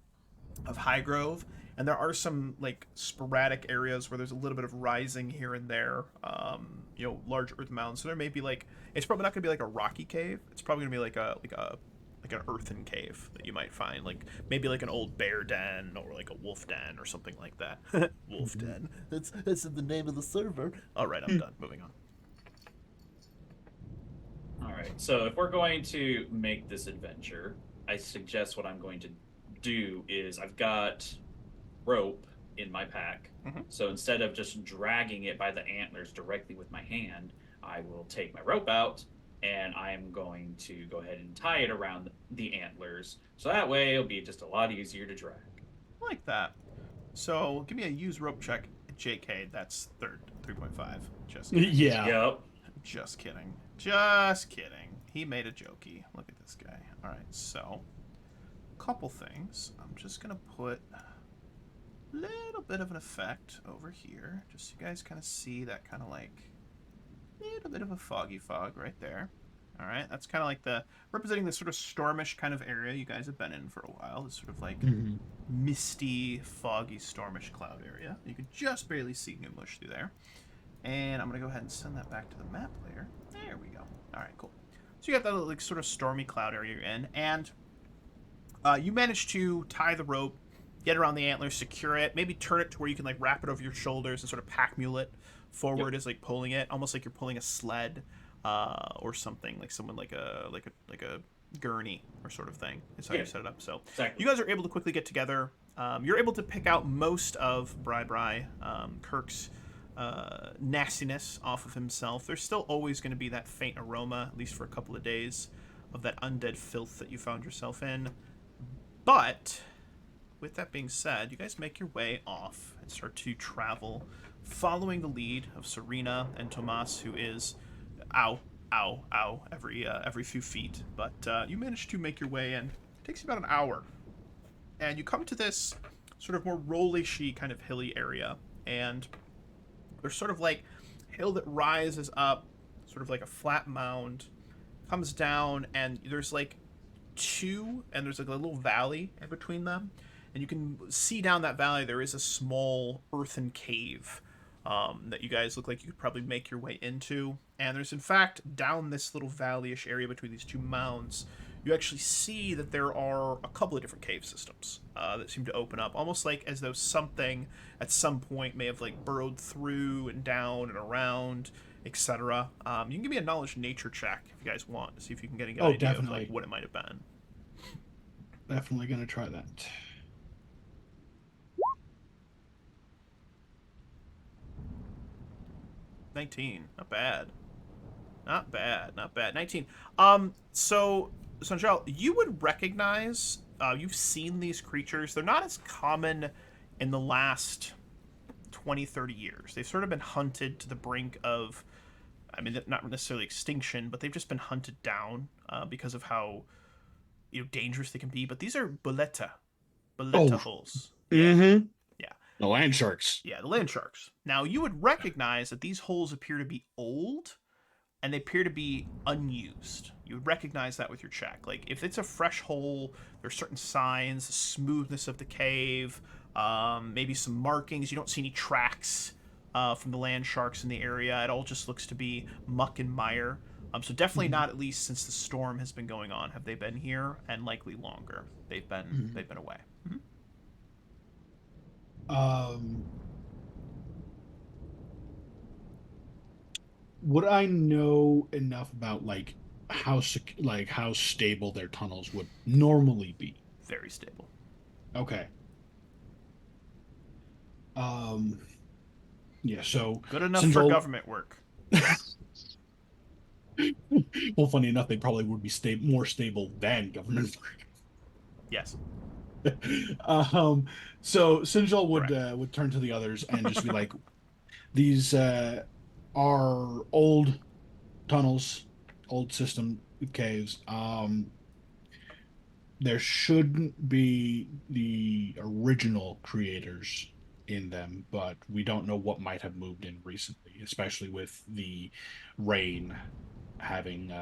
of High Grove, and there are some like sporadic areas where there's a little bit of rising here and there. Large earth mounds. So there may be like it's probably not going to be like a rocky cave. It's probably going to be like an earthen cave that you might find, like maybe like an old bear den or like a wolf den or something like that. Wolf den. That's the name of the server. All right, I'm done. Moving on. All right. So if we're going to make this adventure, I suggest what I'm going to do is I've got rope in my pack. Mhm. So instead of just dragging it by the antlers directly with my hand, I will take my rope out and I'm going to go ahead and tie it around the antlers. So that way it'll be just a lot easier to drag. Like that. So give me a use rope check, JK. That's 3.5. Just kidding. Yeah. Yep. Just kidding. Just kidding. He made a jokey. Look at this guy. All right, so couple things. I'm just gonna put a little bit of an effect over here, just so you guys kind of see that kind of like little bit of a foggy fog right there. All right, that's kind of like the representing the sort of stormish kind of area you guys have been in for a while. This sort of like misty, foggy, stormish cloud area. You can just barely see Numush through there. And I'm gonna go ahead and send that back to the map layer. There we go. All right, cool. So you got that like sort of stormy cloud area you're in, and you managed to tie the rope, get around the antlers, secure it, maybe turn it to where you can like wrap it over your shoulders and sort of pack mule it forward as like pulling it, almost like you're pulling a sled or something, like someone like a gurney or sort of thing. Is how you set it up. So Exactly. you guys are able to quickly get together. You're able to pick out most of Kirk's nastiness off of himself. There's still always going to be that faint aroma, at least for a couple of days, of that undead filth that you found yourself in. But with that being said, you guys make your way off and start to travel, following the lead of Serena and Tomas, who is every few feet. But you manage to make your way in. It takes you about an hour, and you come to this sort of more rollishy kind of hilly area, and there's sort of like hill that rises up, sort of like a flat mound, comes down, and there's like there's like a little valley in between them, and you can see down that valley there is a small earthen cave that you guys look like you could probably make your way into. And there's in fact down this little valley-ish area between these two mounds, you actually see that there are a couple of different cave systems that seem to open up, almost like as though something at some point may have like burrowed through and down and around, etc. You can give me a knowledge nature check if you guys want to see if you can get a good idea definitely. of like what it might have been. Definitely gonna try that. 19, not bad. Not bad. 19. So Sanjal, you would recognize, you've seen these creatures. They're not as common in the last 20, 30 years. They've sort of been hunted to the brink of, I mean, not necessarily extinction, but they've just been hunted down because of how dangerous they can be. But these are boleta holes. Mm-hmm. Yeah. The land sharks. Yeah, the land sharks. Now, you would recognize that these holes appear to be old, and they appear to be unused. You would recognize that with your check. Like, if it's a fresh hole, there's certain signs, the smoothness of the cave, maybe some markings. You don't see any tracks from the land sharks in the area. It all just looks to be muck and mire. So definitely not, at least since the storm has been going on, have they been here, and likely longer. They've been away. Would I know enough about how stable their tunnels would normally be? Very stable. Okay. Yeah. So good enough for government work. Well, funny enough, they probably would be more stable than government work. Yes. So Sinjal would turn to the others and just be like, These are old tunnels, old system caves. There shouldn't be the original creators in them, but we don't know what might have moved in recently, especially with the rain having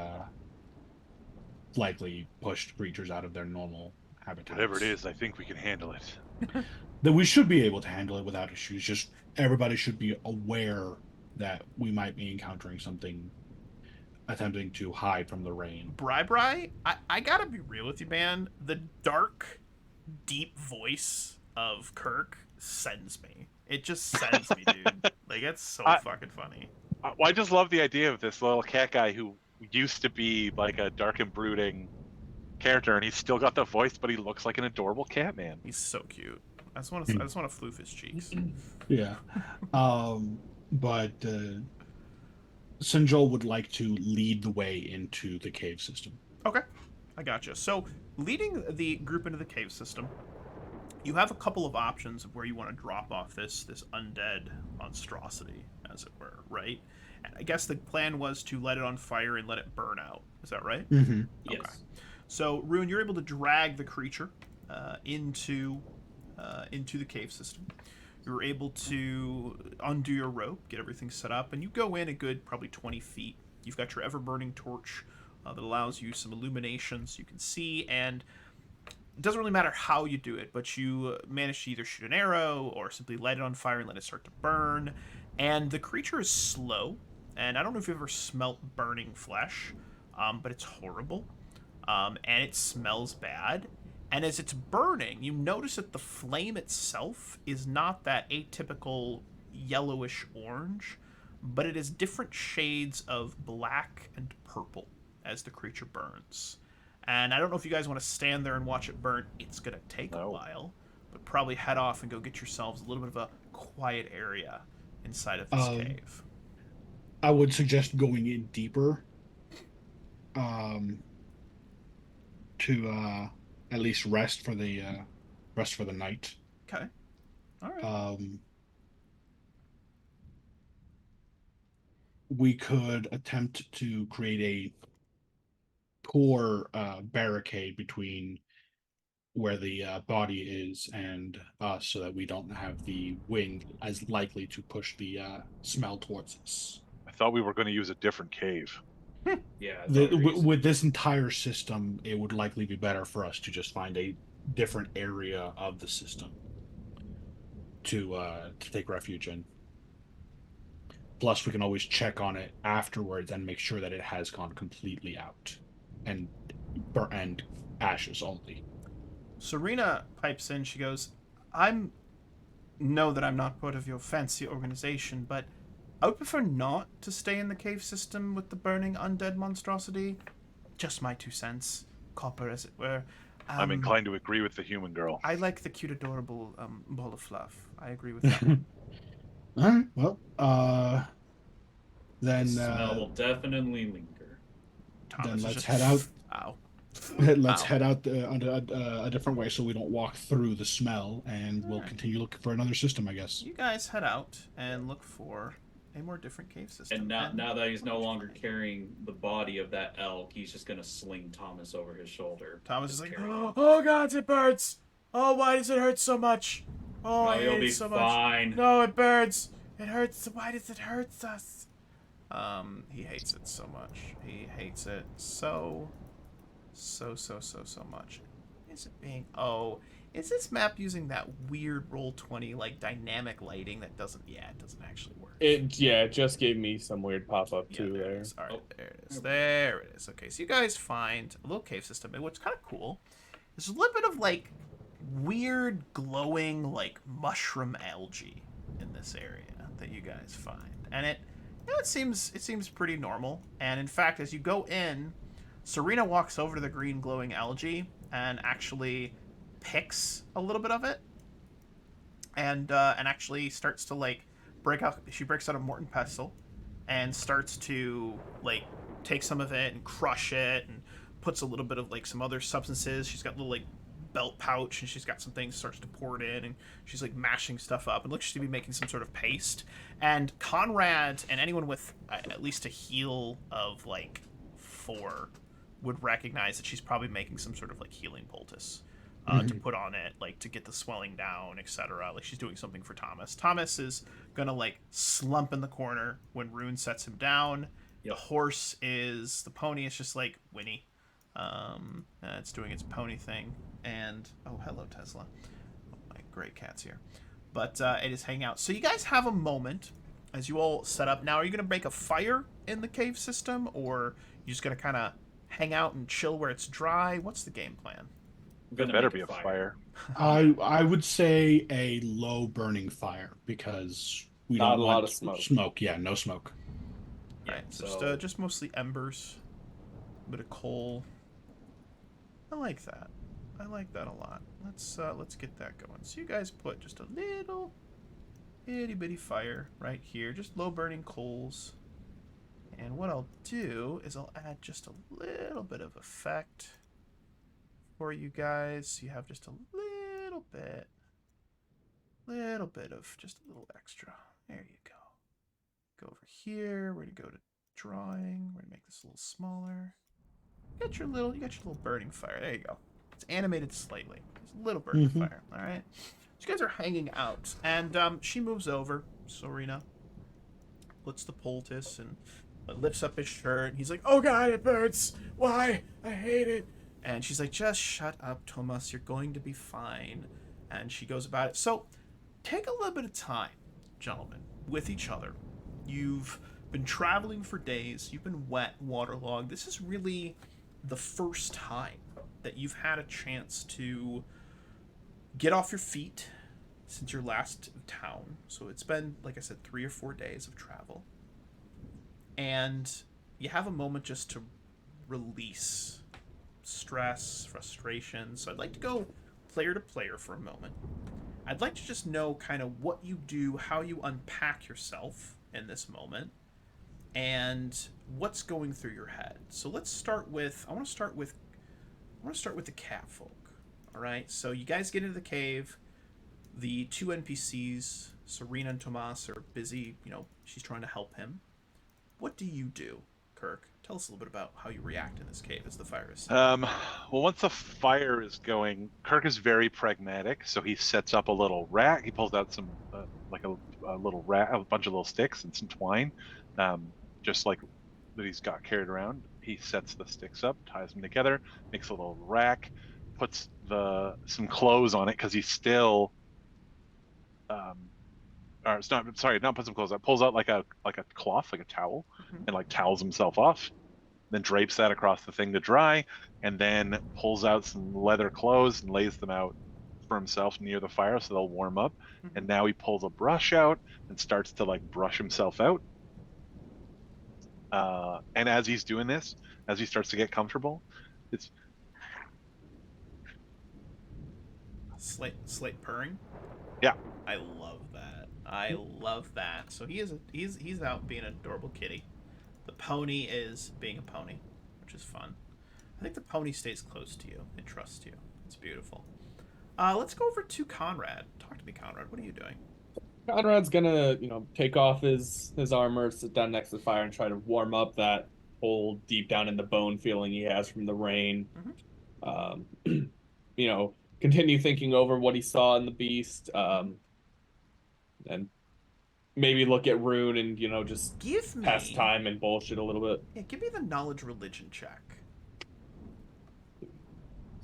likely pushed creatures out of their normal habitats. Whatever it is, I think we can handle it. That we should be able to handle it without issues. Just everybody should be aware that we might be encountering something attempting to hide from the rain. Bri, I gotta be real with you, man. The dark, deep voice of Kirk sends me. It just sends me, dude. Like, it's so fucking funny. I just love the idea of this little cat guy who used to be like a dark and brooding character, and he's still got the voice, but he looks like an adorable cat man. He's so cute. I just want to floof his cheeks. Yeah. But Sinjol would like to lead the way into the cave system. Okay, I gotcha. So, leading the group into the cave system, you have a couple of options of where you want to drop off this undead monstrosity, as it were, right? And I guess the plan was to light it on fire and let it burn out. Is that right? Mm-hmm. Yes. Okay. So, Rune, you're able to drag the creature into the cave system. You're able to undo your rope, get everything set up, and you go in a good probably 20 feet. You've got your ever-burning torch that allows you some illumination so you can see, and it doesn't really matter how you do it, but you manage to either shoot an arrow or simply light it on fire and let it start to burn. And the creature is slow, and I don't know if you've ever smelt burning flesh, but it's horrible, and it smells bad. And as it's burning, you notice that the flame itself is not that atypical yellowish orange, but it is different shades of black and purple as the creature burns. And I don't know if you guys want to stand there and watch it burn. It's going to take a while, but probably head off and go get yourselves a little bit of a quiet area inside of this cave. I would suggest going in deeper to at least rest for the night. Okay. All right. We could attempt to create a poor barricade between where the body is and us, so that we don't have the wind as likely to push the smell towards us. I thought we were going to use a different cave. Yeah. With this entire system, it would likely be better for us to just find a different area of the system to take refuge in. Plus, we can always check on it afterwards and make sure that it has gone completely out and ashes only. Serena pipes in. She goes, I know that I'm not part of your fancy organization, but I would prefer not to stay in the cave system with the burning undead monstrosity. Just my 2 cents. Copper, as it were. I'm inclined to agree with the human girl. I like the cute, adorable ball of fluff. I agree with that one. All right. Well, then The smell will definitely linger. Thomas let's just, head out. Ow. Let's Ow. head out a different way so we don't walk through the smell, and we'll continue looking for another system, I guess. You guys head out and look for a more different cave system. And now that he's no longer carrying the body of that elk, he's just gonna sling Thomas over his shoulder. Thomas is like, Carry him. oh God, it burns. Oh, why does it hurt so much? Oh, I you'll hate be it so fine. much. No, it burns. It hurts. Why does it hurt us? He hates it so much. He hates it so much. Is it being... Oh, is this map using that weird Roll20, like, dynamic lighting that doesn't... Yeah, it doesn't actually work. It just gave me some weird pop-up too there. It there. is. All right, there it is. There it is. Okay, so you guys find a little cave system, and what's kind of cool, there's a little bit of, like, weird glowing, like, mushroom algae in this area that you guys find. And it seems pretty normal. And in fact, as you go in, Serena walks over to the green glowing algae and actually picks a little bit of it, and actually starts to like break out. She breaks out a Morton pestle and starts to like take some of it and crush it and puts a little bit of like some other substances. She's got little like belt pouch, and she's got some things, starts to pour it in, and she's like mashing stuff up. It looks to be making some sort of paste. And Conrad and anyone with at least a heal of like 4 would recognize that she's probably making some sort of like healing poultice to put on it, like to get the swelling down, etc. Like she's doing something for Thomas. Thomas is gonna like slump in the corner when Rune sets him down. Yep. The pony is just like Winnie. It's doing its pony thing, and oh, hello Tesla. Oh, my great cat's here, but it is hanging out. So you guys have a moment as you all set up. Now, are you gonna make a fire in the cave system, or you just gonna kind of hang out and chill where it's dry? What's the game plan? There better be a fire. I would say a low burning fire because we Not don't a want lot of smoke. Smoke, yeah, no smoke. Yeah, Right, so so just mostly embers, a bit of coal. I like that. I like that a lot. Let's get that going. So you guys put just a little itty bitty fire right here, just low burning coals. And what I'll do is I'll add just a little bit of effect for you guys. So you have just a little bit of just a little extra. There you go. Go over here. We're gonna go to drawing. We're gonna make this a little smaller. You got your little burning fire. There you go. It's animated slightly. It's a little burning fire. All right. So you guys are hanging out, and she moves over. Serena puts the poultice and lifts up his shirt. He's like, "Oh God, it burns. Why? I hate it." And she's like, "Just shut up, Thomas. You're going to be fine." And she goes about it. So take a little bit of time, gentlemen, with each other. You've been traveling for days. You've been wet, waterlogged. This is really the first time that you've had a chance to get off your feet since your last town. So it's been, like I said, 3 or 4 days of travel. And you have a moment just to release stress, frustration. So I'd like to go player to player for a moment. I'd like to just know kind of what you do, how you unpack yourself in this moment, and what's going through your head. So let's start with I want to start with the cat folk. All right? So you guys get into the cave. The 2 NPCs, Serena and Tomas, are busy, she's trying to help him. What do you do, Kirk? Tell us a little bit about how you react in this cave as the fire is. Well, once the fire is going, Kirk is very pragmatic, so he sets up a little rack. He pulls out some, like a little rack, a bunch of little sticks and some twine, just like that he's got carried around. He sets the sticks up, ties them together, makes a little rack, puts some clothes on it because he's still, or it's not. Sorry, not put some clothes on. Pulls out like a cloth, like a towel, and like towels himself off. Then drapes that across the thing to dry, and then pulls out some leather clothes and lays them out for himself near the fire so they'll warm up. And now he pulls a brush out and starts to like brush himself out. And as he's doing this, as he starts to get comfortable, it's Slate purring. Yeah. I love that. So he's out being an adorable kitty. The pony is being a pony, which is fun. I think the pony stays close to you. It trusts you. It's beautiful. Let's go over to Conrad. Talk to me, Conrad. What are you doing? Conrad's gonna, take off his armor, sit down next to the fire, and try to warm up that whole deep down in the bone feeling he has from the rain. Continue thinking over what he saw in the beast, and maybe look at Rune and, just pass time and bullshit a little bit. Yeah, give me the knowledge religion check.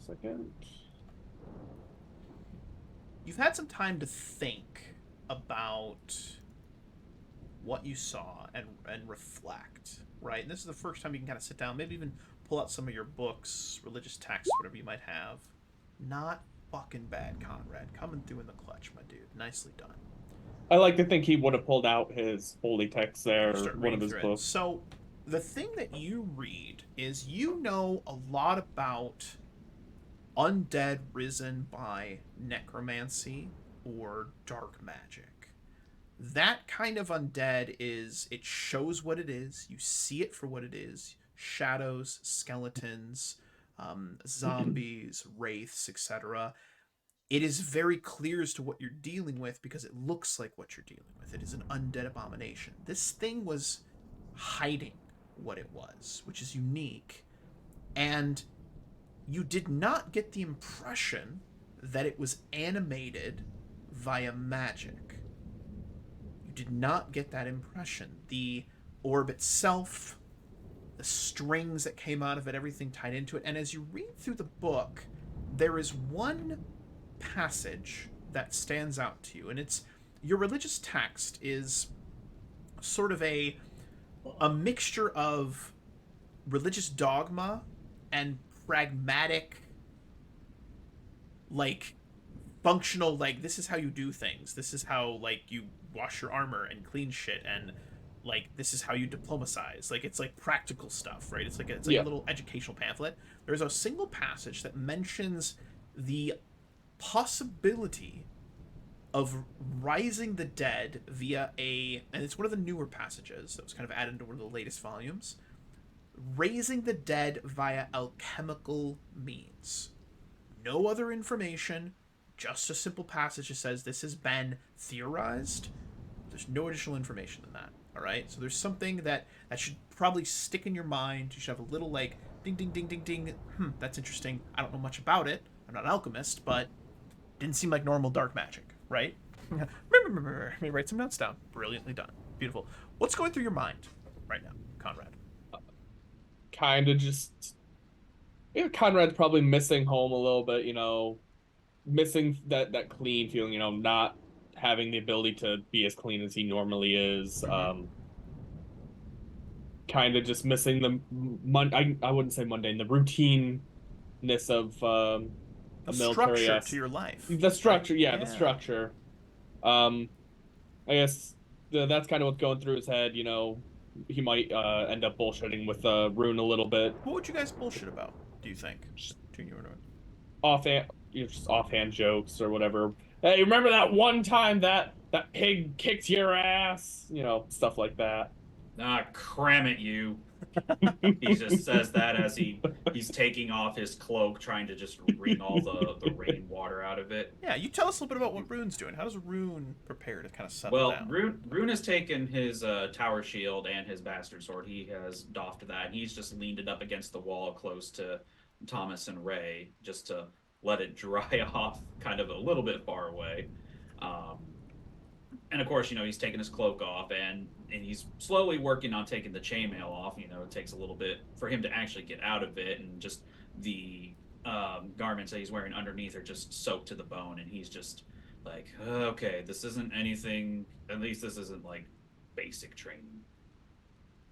Second. You've had some time to think about what you saw and reflect, right? And this is the first time you can kind of sit down, maybe even pull out some of your books, religious texts, whatever you might have. Not fucking bad, Conrad. Coming through in the clutch, my dude. Nicely done. I like to think he would have pulled out his holy text there, or one of his books. So, the thing that you read is you know a lot about undead risen by necromancy or dark magic. That kind of undead it shows what it is. You see it for what it is. Shadows, skeletons, zombies, wraiths, etc. It is very clear as to what you're dealing with because it looks like what you're dealing with. It is an undead abomination. This thing was hiding what it was, which is unique. And you did not get the impression that it was animated via magic. You did not get that impression. The orb itself, the strings that came out of it, everything tied into it. And as you read through the book, there is one passage that stands out to you, and it's your religious text is sort of a mixture of religious dogma and pragmatic, like functional, like this is how you do things, this is how like you wash your armor and clean shit, and like this is how you diplomatize, like it's like practical stuff, right? It's like a little educational pamphlet. There's a single passage that mentions the possibility of rising the dead via and it's one of the newer passages that was kind of added into one of the latest volumes, raising the dead via alchemical means. No other information, just a simple passage that says this has been theorized. There's no additional information than that. All right, so there's something that should probably stick in your mind. You should have a little like ding ding ding ding ding. That's interesting. I don't know much about it. I'm not an alchemist, but didn't seem like normal dark magic, right? Let me write some notes down. Brilliantly done. Beautiful. What's going through your mind right now, Conrad? Kind of just, Conrad's probably missing home a little bit, missing that clean feeling, not having the ability to be as clean as he normally is. Kind of just missing I wouldn't say mundane, the routineness of The a military structure to your life. the structure, right? yeah, the structure. I guess that's kind of what's going through his head. He might end up bullshitting with Rune a little bit. What would you guys bullshit about, do you think? Between you and Rune? Just offhand jokes or whatever. Hey, remember that one time that pig kicked your ass? Stuff like that. Ah, cram it, you. He just says that as he's taking off his cloak, trying to just wring all the rainwater out of it. Yeah, you tell us a little bit about what Rune's doing. How does Rune prepare to kind of settle down? Rune has taken his tower shield and his bastard sword. He has doffed that. He's just leaned it up against the wall close to Thomas and Ray, just to let it dry off kind of a little bit far away. And of course, he's taking his cloak off and he's slowly working on taking the chainmail off. It takes a little bit for him to actually get out of it, and just the garments that he's wearing underneath are just soaked to the bone, and he's just like, okay, this isn't anything, at least this isn't like basic training.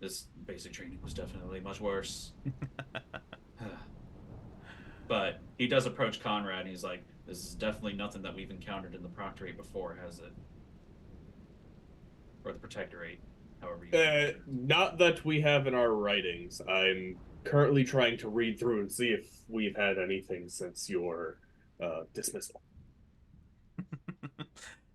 This basic training was definitely much worse. But he does approach Conrad, and he's like, this is definitely nothing that we've encountered in the Proctorate before, has it? Or the Protectorate, however you not that we have in our writings. I'm currently trying to read through and see if we've had anything since your dismissal.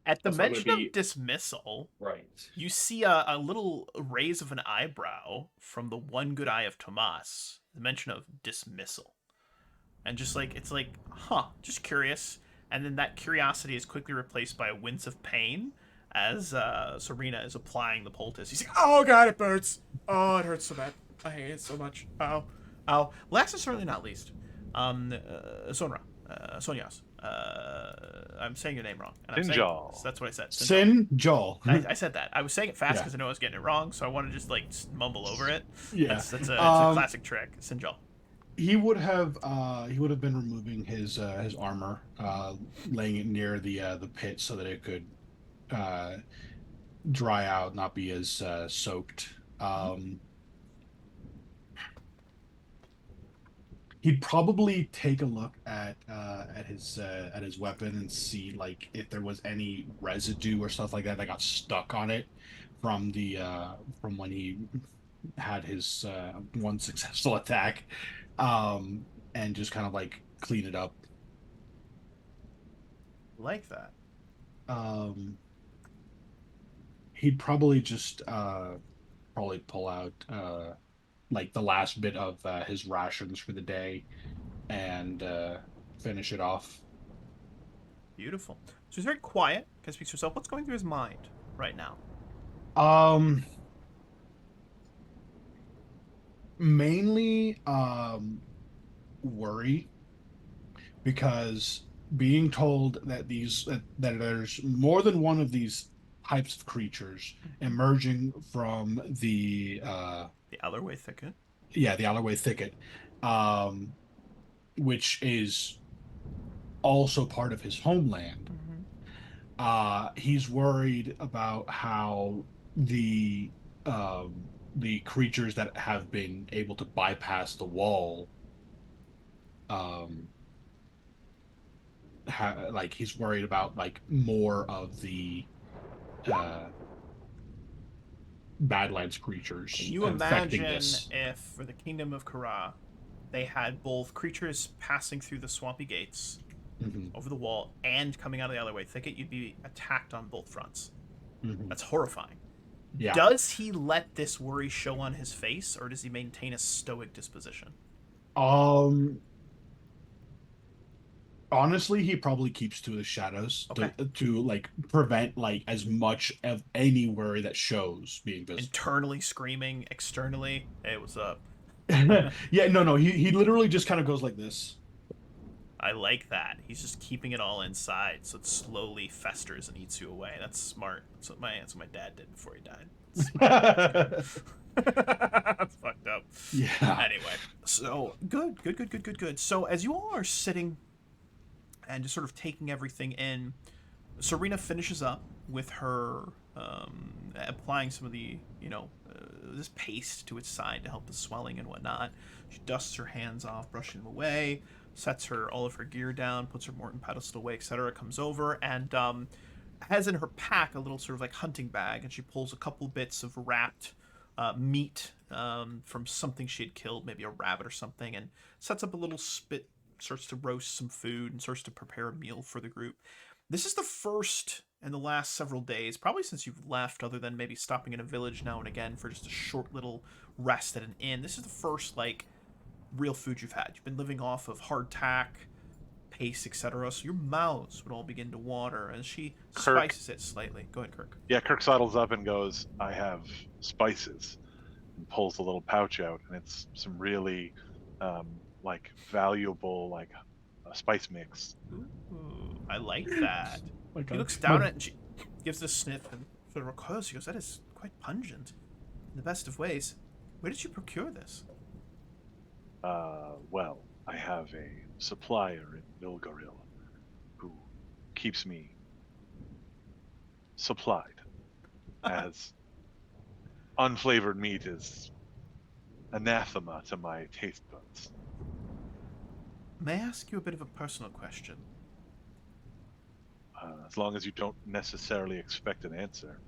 At the mention of dismissal, right, you see a little raise of an eyebrow from the one good eye of Tomas. The mention of dismissal. And just like, it's like, just curious. And then that curiosity is quickly replaced by a wince of pain as Serena is applying the poultice. He's like, oh god, it hurts. Oh, it hurts so bad. I hate it so much. Ow. Ow. Last and certainly not least, Sonyas. I'm saying your name wrong. Sinjal. That's what I said. Sinjal. I said that. I was saying it fast because I know I was getting it wrong, so I want to just like mumble over it. Yeah. It's a classic trick. Sinjal. He would have been removing his armor, laying it near the pit so that it could dry out, not be as soaked. He'd probably take a look at his weapon and see like if there was any residue or stuff like that got stuck on it from when he had his one successful attack, and just kind of like clean it up. Like that. He'd probably just pull out like the last bit of his rations for the day and finish it off. Beautiful. So he's very quiet. Can speak to himself. What's going through his mind right now? Mainly worry, because being told that that there's more than one of these types of creatures emerging from The Allerway Thicket. the Allerway Thicket, um, which is also part of his homeland. He's worried about how the creatures that have been able to bypass the wall, um, like he's worried about like more of the uh, Badlands creatures Can you infecting imagine this. if, for the Kingdom of Kara, they had both creatures passing through the swampy gates Mhm, over the wall and coming out of the Allerway Thicket? You'd be attacked on both fronts. mhm. That's horrifying. Yeah. Does he let this worry show on his face, or does he maintain a stoic disposition? Um. Honestly, he probably keeps to his shadows Okay. to like prevent like as much of any worry that shows being visible. Internally screaming, externally, hey, what's up? Yeah, no, he literally just kind of goes like this. I like that. He's just keeping it all inside, so it slowly festers and eats you away. That's smart. That's what my dad did before he died. That's fucked up. Yeah. Anyway, so good. So as you all are sitting and just sort of taking everything in, Serena finishes up with her applying some of the, this paste to its side to help the swelling and whatnot. She dusts her hands off, brushing them away, sets all of her gear down, puts her Morton pedestal away, etc. Comes over and has in her pack a little sort of like hunting bag, and she pulls a couple bits of wrapped meat from something she had killed, maybe a rabbit or something, and sets up a little spit, starts to roast some food, and starts to prepare a meal for the group. This is the first in the last several days, probably since you've left, other than maybe stopping in a village now and again for just a short little rest at an inn. This is the first, like, real food you've had. You've been living off of hardtack, paste, etc. So your mouths would all begin to water as she Kirk. spices it slightly. Go ahead, Kirk. Yeah, Kirk sidles up and goes, I have spices, and pulls a little pouch out, and it's some really like valuable like a spice mix. Ooh, I like that. My He God. looks down at it and she gives it a sniff and sort of recoils. She goes, that is quite pungent in the best of ways. Where did you procure this? Well, I have a supplier in Nilgaril who keeps me supplied, as unflavored meat is anathema to my taste buds. May I ask you a bit of a personal question? As long as you don't necessarily expect an answer.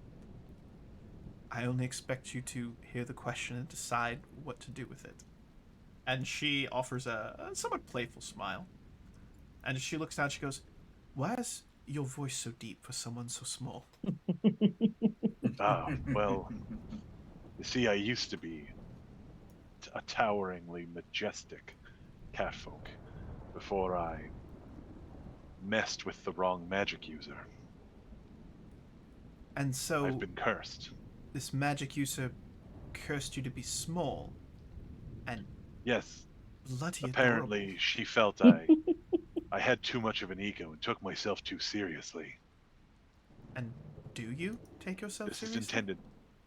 I only expect you to hear the question and decide what to do with it. And she offers a somewhat playful smile. And as she looks down, she goes, why is your voice so deep for someone so small? Well, you see, I used to be a toweringly majestic catfolk before I messed with the wrong magic user. And so I've been cursed. this magic user cursed you to be small and Yes, bloody apparently adorable. she felt I had too much of an ego and took myself too seriously. And do you take yourself This seriously? is intended.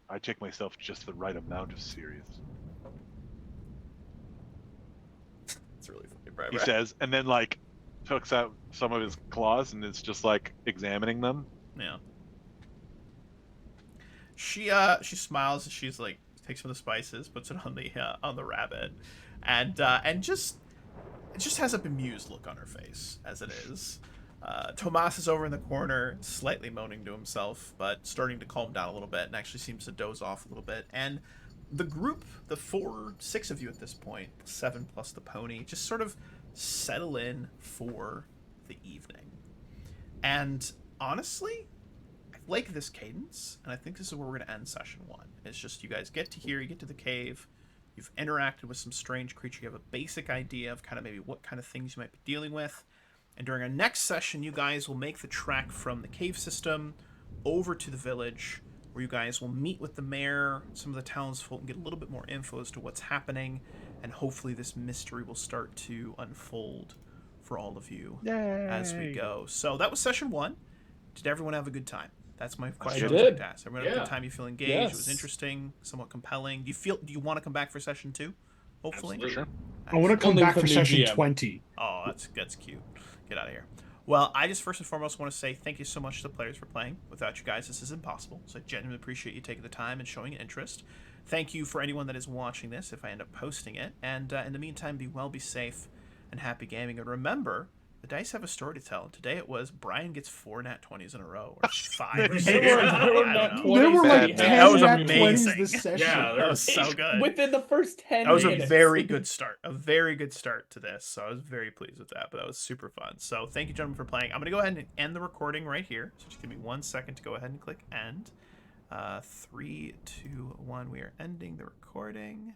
I take myself just the right amount of serious. It's really funny, Brad. He says, and then like hooks out some of his claws and is just like examining them. Yeah. She smiles and she's like takes some of the spices, puts it on the rabbit, and just it just has a bemused look on her face as it is. Tomas is over in the corner, slightly moaning to himself, but starting to calm down a little bit and actually seems to doze off a little bit. And the group, the 6 of you at this point, 7 plus the pony, just sort of settle in for the evening. And honestly, I like this cadence, and I think this is where we're going to end session 1. It's just you guys get to here, you get to the cave, You've interacted with some strange creature. You have a basic idea of kind of maybe what kind of things you might be dealing with. And during our next session, you guys will make the trek from the cave system over to the village, where you guys will meet with the mayor, some of the townsfolk, and get a little bit more info as to what's happening. And hopefully this mystery will start to unfold for all of you as we go. So that was session 1. Did everyone have a good time? That's my question. I did. To ask. Everyone had a good time? You feel engaged? Yes. It was interesting, somewhat compelling. Do you want to come back for session 2? Hopefully. Absolutely. Sure. I want to come Only back with for the new session GM. 20. Oh, that's cute. Get out of here. Well, I just first and foremost want to say thank you so much to the players for playing. Without you guys, this is impossible. So I genuinely appreciate you taking the time and showing interest. Thank you for anyone that is watching this if I end up posting it. And in the meantime, be well, be safe, and happy gaming. And remember, the dice have a story to tell. Today it was Brian gets 4 nat 20s in a row, or 5 or 6. There were I nat don't know. 20s There were that like we 10 had. That was nat amazing. 20s this session. Yeah, That was so good. Within the first 10 That was a minutes. very good start. A very good start to this. So I was very pleased with that. But that was super fun. So thank you, gentlemen, for playing. I'm going to go ahead and end the recording right here. So just give me 1 second to go ahead and click end. 3, 2, 1. We are ending the recording.